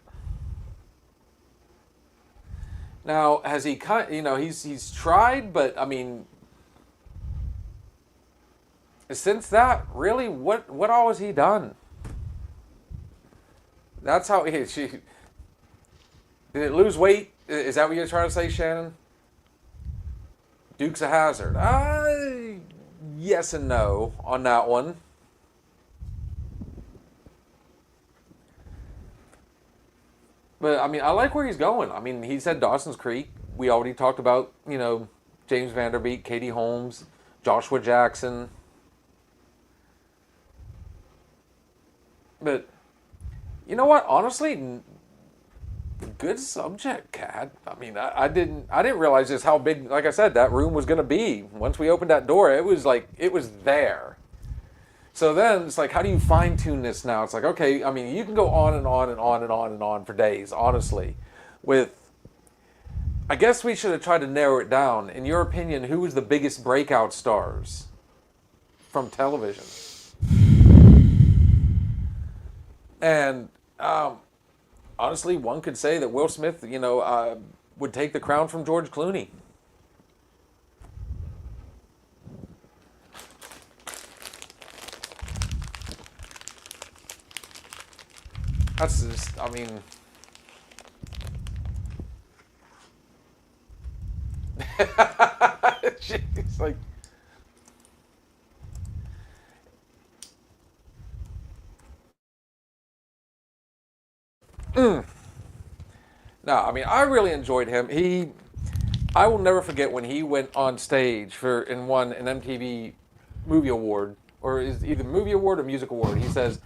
Now, has he he's tried, but I mean, since that, really, what all has he done? That's how did it lose weight? Is that what you're trying to say, Shannon? Dukes of Hazzard. Yes and no on that one. But, I mean, I like where he's going. I mean, he said Dawson's Creek. We already talked about, James Vanderbeek, Katie Holmes, Joshua Jackson. But, you know what? Honestly, good subject, Kat. I mean, I didn't realize just how big, like I said, that room was going to be. Once we opened that door, it was there. So then it's like, how do you fine tune this now? It's like, okay, I mean, you can go on and on and on and on and on for days, honestly. I guess we should have tried to narrow it down. In your opinion, who was the biggest breakout stars from television? And, honestly, one could say that Will Smith, would take the crown from George Clooney. That's just, I mean... It's like... No, I mean, I really enjoyed him. I will never forget when he went on stage and won an MTV Movie Award, or is either Movie Award or Music Award. He says,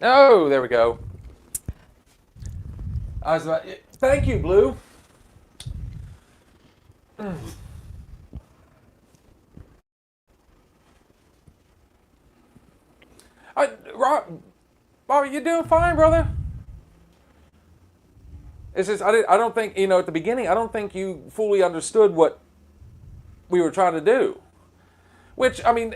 "Oh, there we go." I was like, "Thank you, Blue." Bobby, you doing fine, brother? It's just I don't think at the beginning I don't think you fully understood what we were trying to do. Which I mean,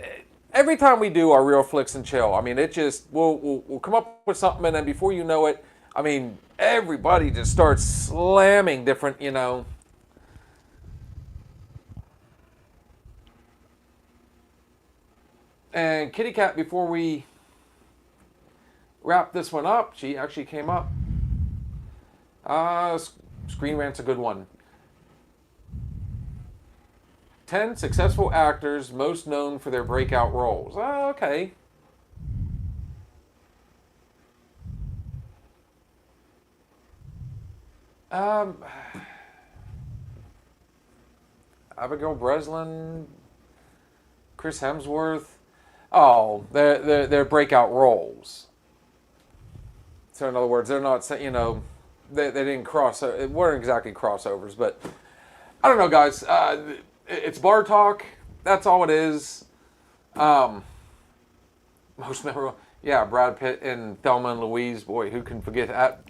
every time we do our Reel-Flix and Chill, I mean it just we'll come up with something and then before you know it, I mean everybody just starts slamming different And Kitty Cat, before we wrap this one up, she actually came up. Screen Rant's a good one. 10 successful actors most known for their breakout roles. Oh, okay. Abigail Breslin, Chris Hemsworth. Oh, they're breakout roles. So in other words, they're not, they didn't it weren't exactly crossovers, but I don't know, guys. It's bar talk. That's all it is. Most memorable, yeah, Brad Pitt and Thelma and Louise. Boy, who can forget that?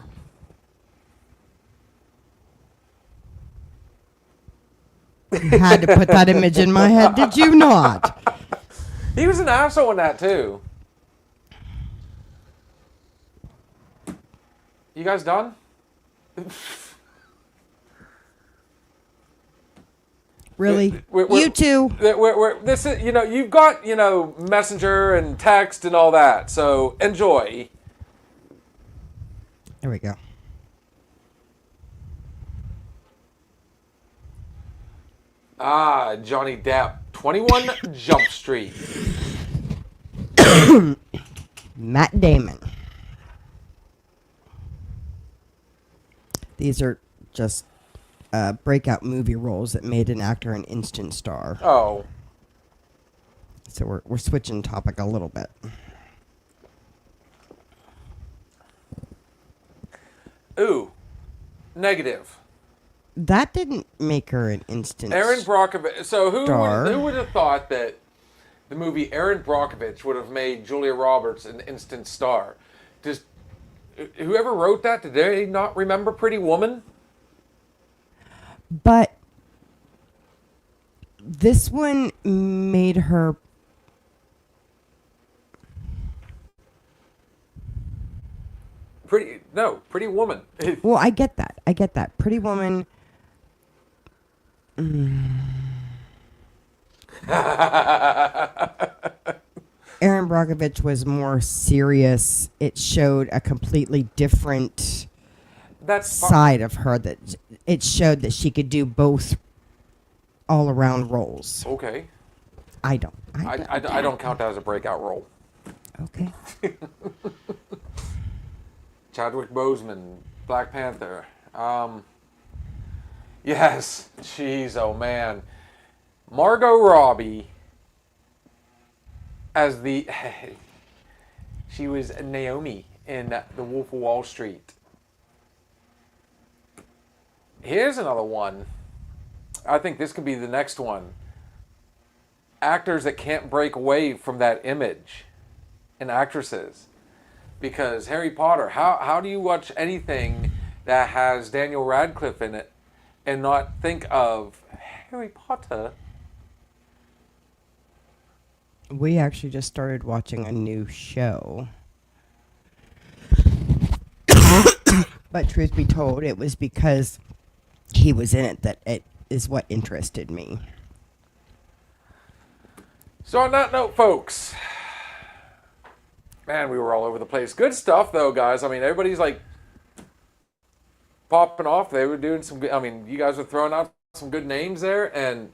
You had to put that image in my head, did you not? He was an asshole in that too. You guys done? Really? You too. This is, you've got, Messenger and text and all that. So enjoy. There we go. Johnny Depp, 21 Jump Street. Matt Damon. These are just breakout movie roles that made an actor an instant star. Oh. So we're switching topic a little bit. Ooh. Negative. That didn't make her an instant Erin Brockovich. So star. who would have thought that the movie Erin Brockovich would have made Julia Roberts an instant star? Just whoever wrote that, did they not remember Pretty Woman? But this one made her Pretty Woman. well, I get that. Pretty Woman. Erin Brockovich was more serious. It showed a completely different side of her. That it showed that she could do both all-around roles. Okay. I don't count that as a breakout role. Okay. Chadwick Boseman, Black Panther. Yes. Jeez, oh man. Margot Robbie as she was Naomi in The Wolf of Wall Street. Here's another one. I think this could be the next one. Actors that can't break away from that image, and actresses. Because Harry Potter, how do you watch anything that has Daniel Radcliffe in it and not think of Harry Potter? We actually just started watching a new show. But truth be told, it was because he was in it that it is what interested me. So on that note, folks, man, we were all over the place. Good stuff, though, guys. I mean, everybody's like popping off. They were doing some good. I mean, you guys were throwing out some good names there, and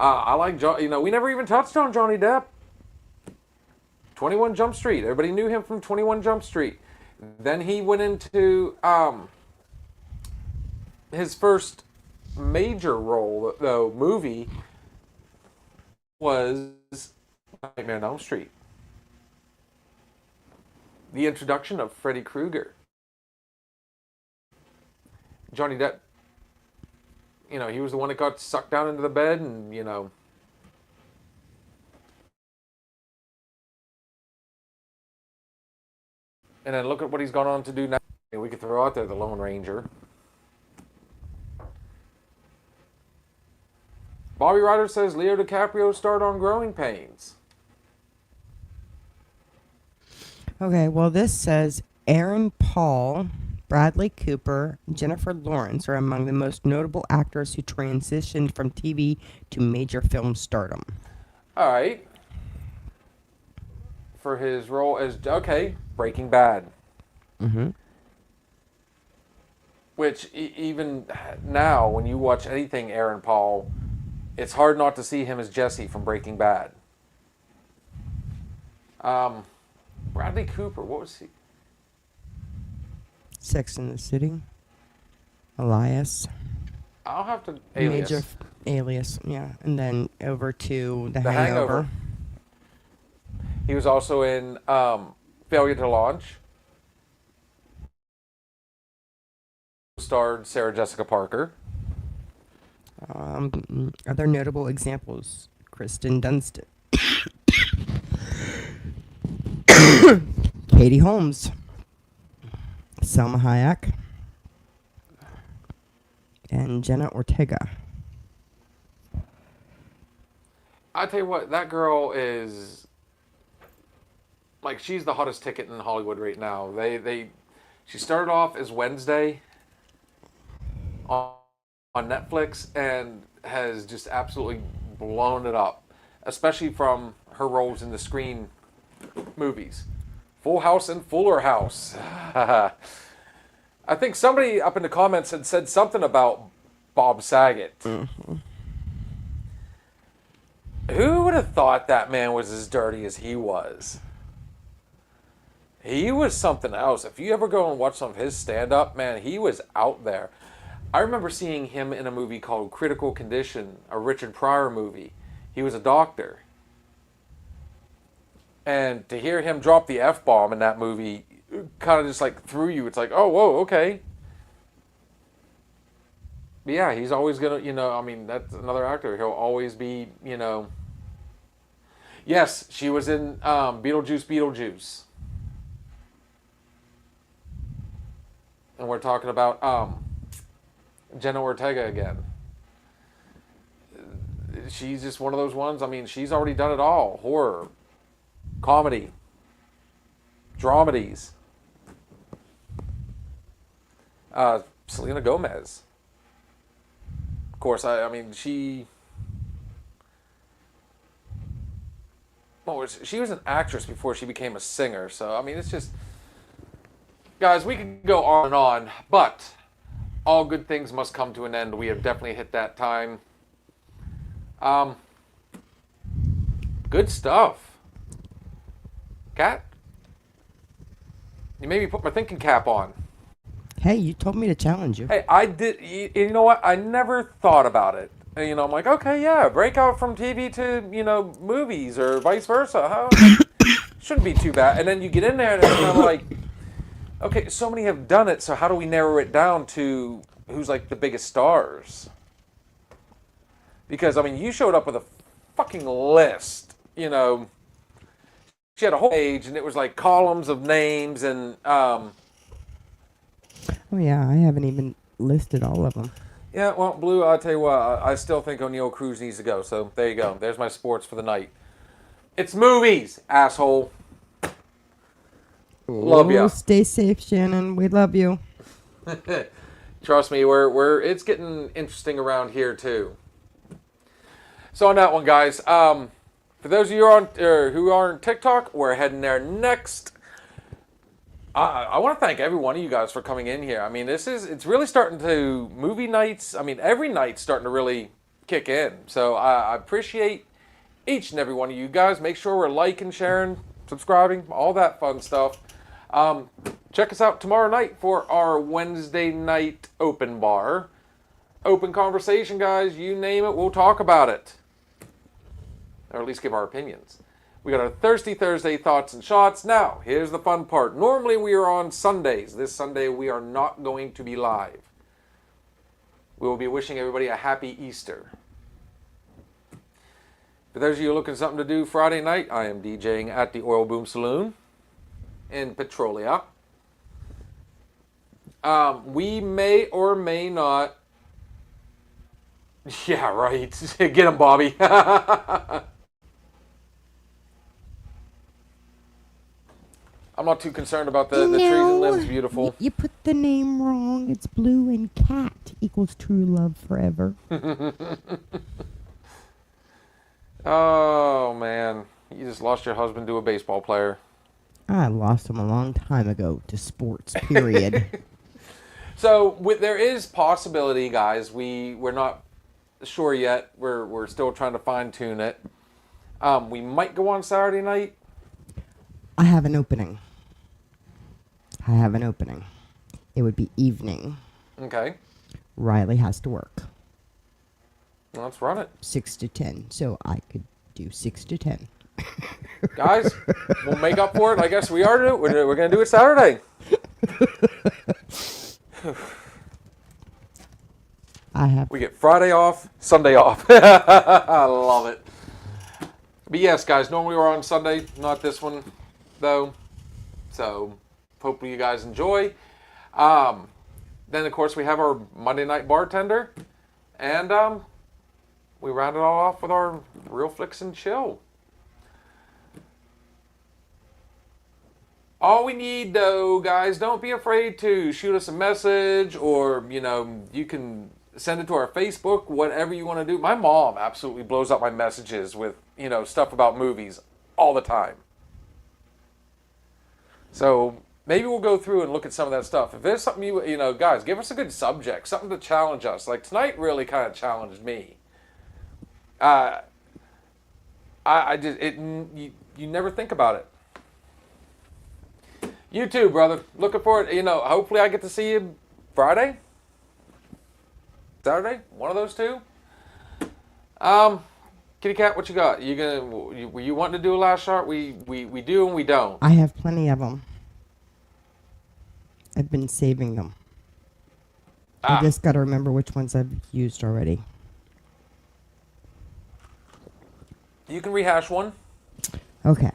I like John. You know, we never even touched on Johnny Depp. 21 Jump Street. Everybody knew him from 21 Jump Street. Then he went into his first major role, though, movie was Nightmare on Elm Street. The introduction of Freddy Krueger. Johnny Depp, you know, he was the one that got sucked down into the bed and, you know. And then look at what he's gone on to do now. We could throw out there the Lone Ranger. Bobby Ryder says Leo DiCaprio starred on Growing Pains. Okay, well, this says Aaron Paul, Bradley Cooper, Jennifer Lawrence are among the most notable actors who transitioned from TV to major film stardom. All right. For his role as, okay, Breaking Bad. Mm-hmm. Which, even now, when you watch anything Aaron Paul, it's hard not to see him as Jesse from Breaking Bad. Bradley Cooper, what was he? Sex and the City. Alias. I'll have to, Alias. Alias, yeah. And then over to The The Hangover. He was also in Failure to Launch. Starred Sarah Jessica Parker. Other notable examples: Kristen Dunst, Katie Holmes, Selma Hayek, and Jenna Ortega. I tell you what, that girl is like, she's the hottest ticket in Hollywood right now. She started off as Wednesday on Netflix and has just absolutely blown it up, especially from her roles in the Screen movies. Full House and Fuller House. I think somebody up in the comments had said something about Bob Saget. Mm-hmm. Who would have thought that man was as dirty as he was? He was something else. If you ever go and watch some of his stand-up, man, he was out there. I remember seeing him in a movie called Critical Condition, a Richard Pryor movie. He was a doctor. And to hear him drop the F-bomb in that movie kind of just like threw you. It's like, oh, whoa, okay. But yeah, he's always going to, you know, I mean, that's another actor. He'll always be, you know. Yes, she was in Beetlejuice. And we're talking about Jenna Ortega again. She's just one of those ones. I mean, she's already done it all. Horror, comedy, dramedies. Selena Gomez. Of course, I mean, she was an actress before she became a singer. So, I mean, it's just, guys, we can go on and on, but all good things must come to an end. We have definitely hit that time. Good stuff. Kat, you made me put my thinking cap on. Hey, you told me to challenge you. Hey, I did. You know what? I never thought about it. And, you know, I'm like, okay, yeah, break out from TV to, you know, movies or vice versa. Huh? Shouldn't be too bad. And then you get in there and it's kind of like, okay, so many have done it, so how do we narrow it down to who's like the biggest stars? Because, I mean, you showed up with a fucking list, you know. She had a whole page and it was like columns of names and, Oh, yeah, I haven't even listed all of them. yeah, well, Blue, I'll tell you what, I still think O'Neal Cruz needs to go, so there you go. There's my sports for the night. It's movies, asshole. Love ya. Stay safe, Shannon. We love you. Trust me, it's getting interesting around here too. So on that one, guys, for those of you who are on TikTok, we're heading there next. I want to thank every one of you guys for coming in here. I mean, it's really starting to, movie nights, I mean, every night's starting to really kick in. So I appreciate each and every one of you guys. Make sure we're liking, sharing, subscribing, all that fun stuff. Check us out tomorrow night for our Wednesday night open bar. Open conversation, guys. You name it, we'll talk about it. Or at least give our opinions. We got our Thirsty Thursday thoughts and shots. Now, here's the fun part. Normally we are on Sundays. This Sunday we are not going to be live. We will be wishing everybody a happy Easter. For those of you looking for something to do Friday night, I am DJing at the Oil Boom Saloon in Petrolia. We may or may not... Yeah, right. Get him, Bobby. I'm not too concerned about the trees and limbs. Beautiful. You put the name wrong. It's Blue and Cat equals true love forever. Oh, man. You just lost your husband to a baseball player. I lost him a long time ago to sports, period. So there is possibility, guys. We're not sure yet. We're still trying to fine-tune it. We might go on Saturday night. I have an opening. It would be evening. Okay. Riley has to work. Well, let's run it. 6 to 10. So I could do 6 to 10. Guys, we'll make up for it. I guess we are. We're going to do it Saturday. We get Friday off, Sunday off. I love it. But yes, guys, normally we're on Sunday. Not this one, though. So hopefully you guys enjoy. Then, of course, we have our Monday night bartender. And we round it all off with our Reel-Flix Chill. All we need, though, guys, don't be afraid to shoot us a message, or, you can send it to our Facebook, whatever you want to do. My mom absolutely blows up my messages with, stuff about movies all the time. So maybe we'll go through and look at some of that stuff. If there's something guys, give us a good subject, something to challenge us. Like tonight really kind of challenged me. You never think about it. You too, brother. Looking forward. Hopefully I get to see you Friday, Saturday, one of those two. Kitty Cat, what you got? Were you wanting to do a last shot? We do and we don't. I have plenty of them. I've been saving them. I just got to remember which ones I've used already. You can rehash one. Okay.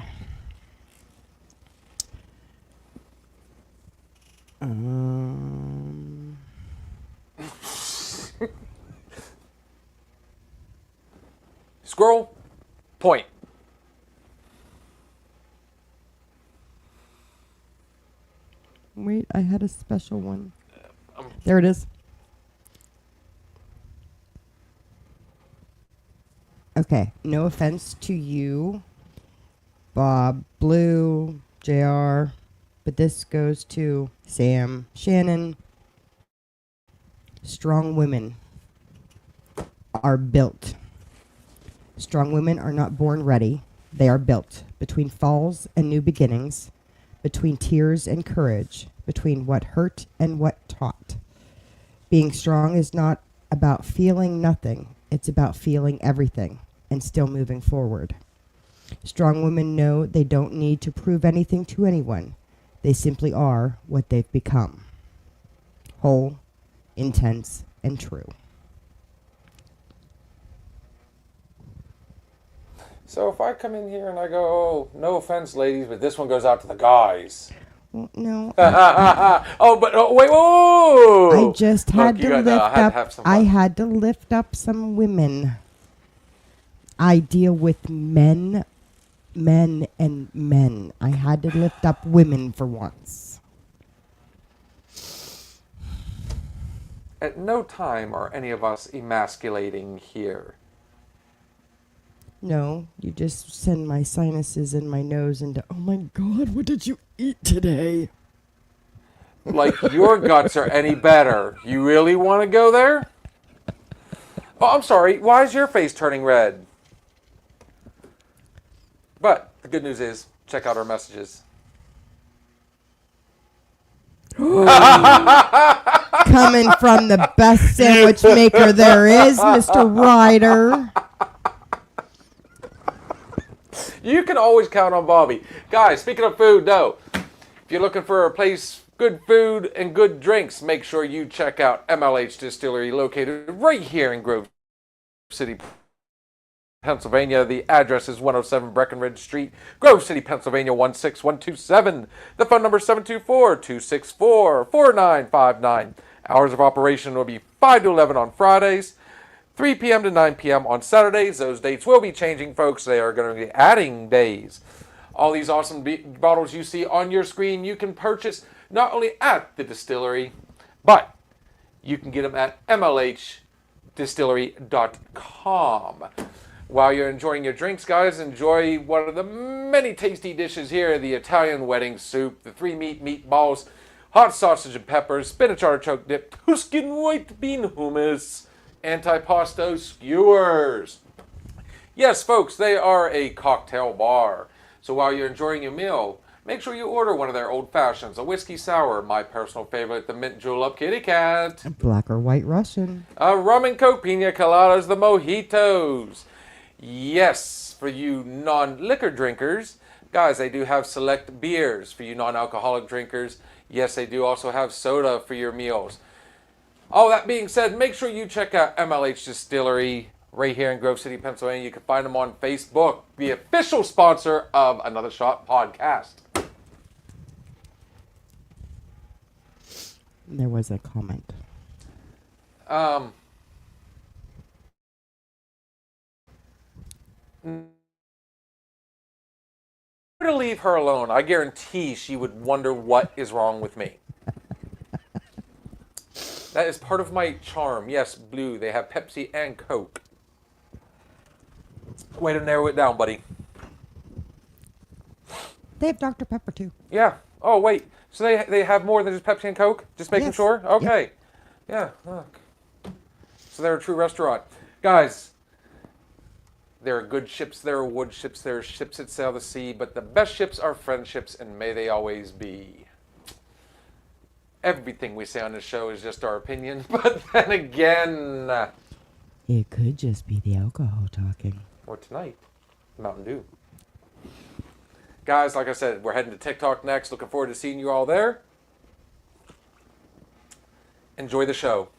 Squirrel, point. Wait, I had a special one. There it is. Okay, no offense to you, Bob, Blue, JR, but this goes to Sam, Shannon. Strong women are built. Strong women are not born ready. They are built. Between falls and new beginnings, between tears and courage, between what hurt and what taught. Being strong is not about feeling nothing. It's about feeling everything and still moving forward. Strong women know they don't need to prove anything to anyone. They simply are what they've become. Whole, intense, and true. So if I come in here and I go, oh, no offense, ladies, but this one goes out to the guys. Well, no. Wait, whoa! I just had to lift up. I had to lift up some women. I deal with men, and men. I had to lift up women for once. At no time are any of us emasculating here. No, you just send my sinuses and my nose into, oh my God, what did you eat today? Like your guts are any better. You really want to go there? Oh, I'm sorry. Why is your face turning red? But the good news is, check out our messages. Coming from the best sandwich maker there is, Mr. Ryder. You can always count on Bobby. Guys, speaking of food, though, if you're looking for a place, good food and good drinks, make sure you check out MLH Distillery, located right here in Grove City, Pennsylvania. The address is 107 Breckenridge Street, Grove City, Pennsylvania 16127. The phone number is 724-264-4959. Hours of operation will be 5 to 11 on Fridays, 3 p.m. to 9 p.m. on Saturdays. Those dates will be changing, folks. They are going to be adding days. All these awesome bottles you see on your screen, you can purchase not only at the distillery, but you can get them at mlhdistillery.com. While you're enjoying your drinks, guys, enjoy one of the many tasty dishes here: the Italian wedding soup, the 3-meat meatballs, hot sausage and peppers, spinach artichoke dip, Tuscan white bean hummus, antipasto skewers. Yes, folks, they are a cocktail bar. So while you're enjoying your meal, make sure you order one of their old fashions, a whiskey sour, my personal favorite, the mint julep kitty cat, Black or white Russian. a rum and coke pina coladas, the mojitos. Yes, for you non-liquor drinkers, guys, they do have select beers for you non-alcoholic drinkers. Yes, they do also have soda for your meals. All that being said, make sure you check out MLH Distillery right here in Grove City, Pennsylvania. You can find them on Facebook, the official sponsor of Another Shot podcast. There was a comment. To leave her alone, I guarantee she would wonder what is wrong with me. That is part of my charm. Yes, Blue, they have Pepsi and Coke. Way to narrow it down, buddy. They have Dr. Pepper too. Yeah. Oh, wait. So they have more than just Pepsi and Coke? Just making Yes. sure? Okay. Yeah. Look. So they're a true restaurant. Guys, there are good ships, there are wood ships, there are ships that sail the sea, but the best ships are friendships, and may they always be. Everything we say on this show is just our opinion, but then again, It could just be the alcohol talking. or tonight, Mountain Dew. Guys, like I said, we're heading to TikTok next. Looking forward to seeing you all there. Enjoy the show.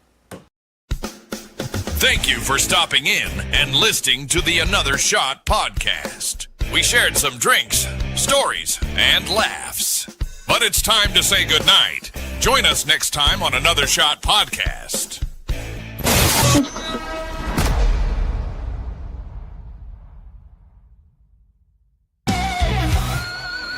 Thank you for stopping in and listening to the Another Shot podcast. We shared some drinks, stories, and laughs. But it's time to say goodnight. Join us next time on Another Shot podcast.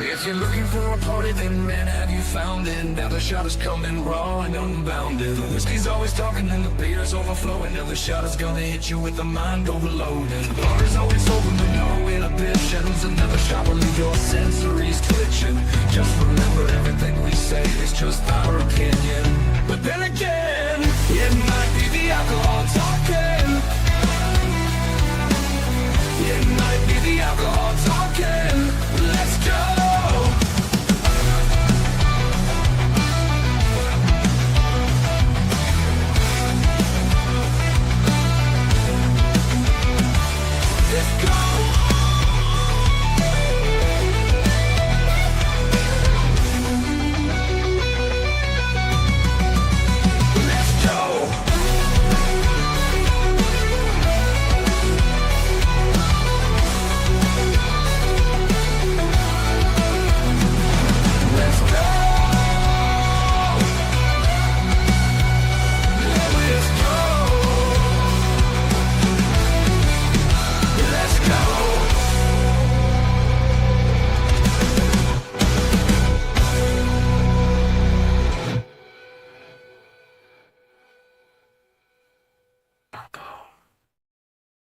If you're looking for a party, then man, have you found it? Now the shot is coming raw and unbounded. The whiskey's always talking and the beer's overflowing. Now the shot is gonna hit you with the mind overloading. The bar is always open, but no inhibitions. Another shot will leave your sensories twitching. Just remember, everything we say is just our opinion. But then again,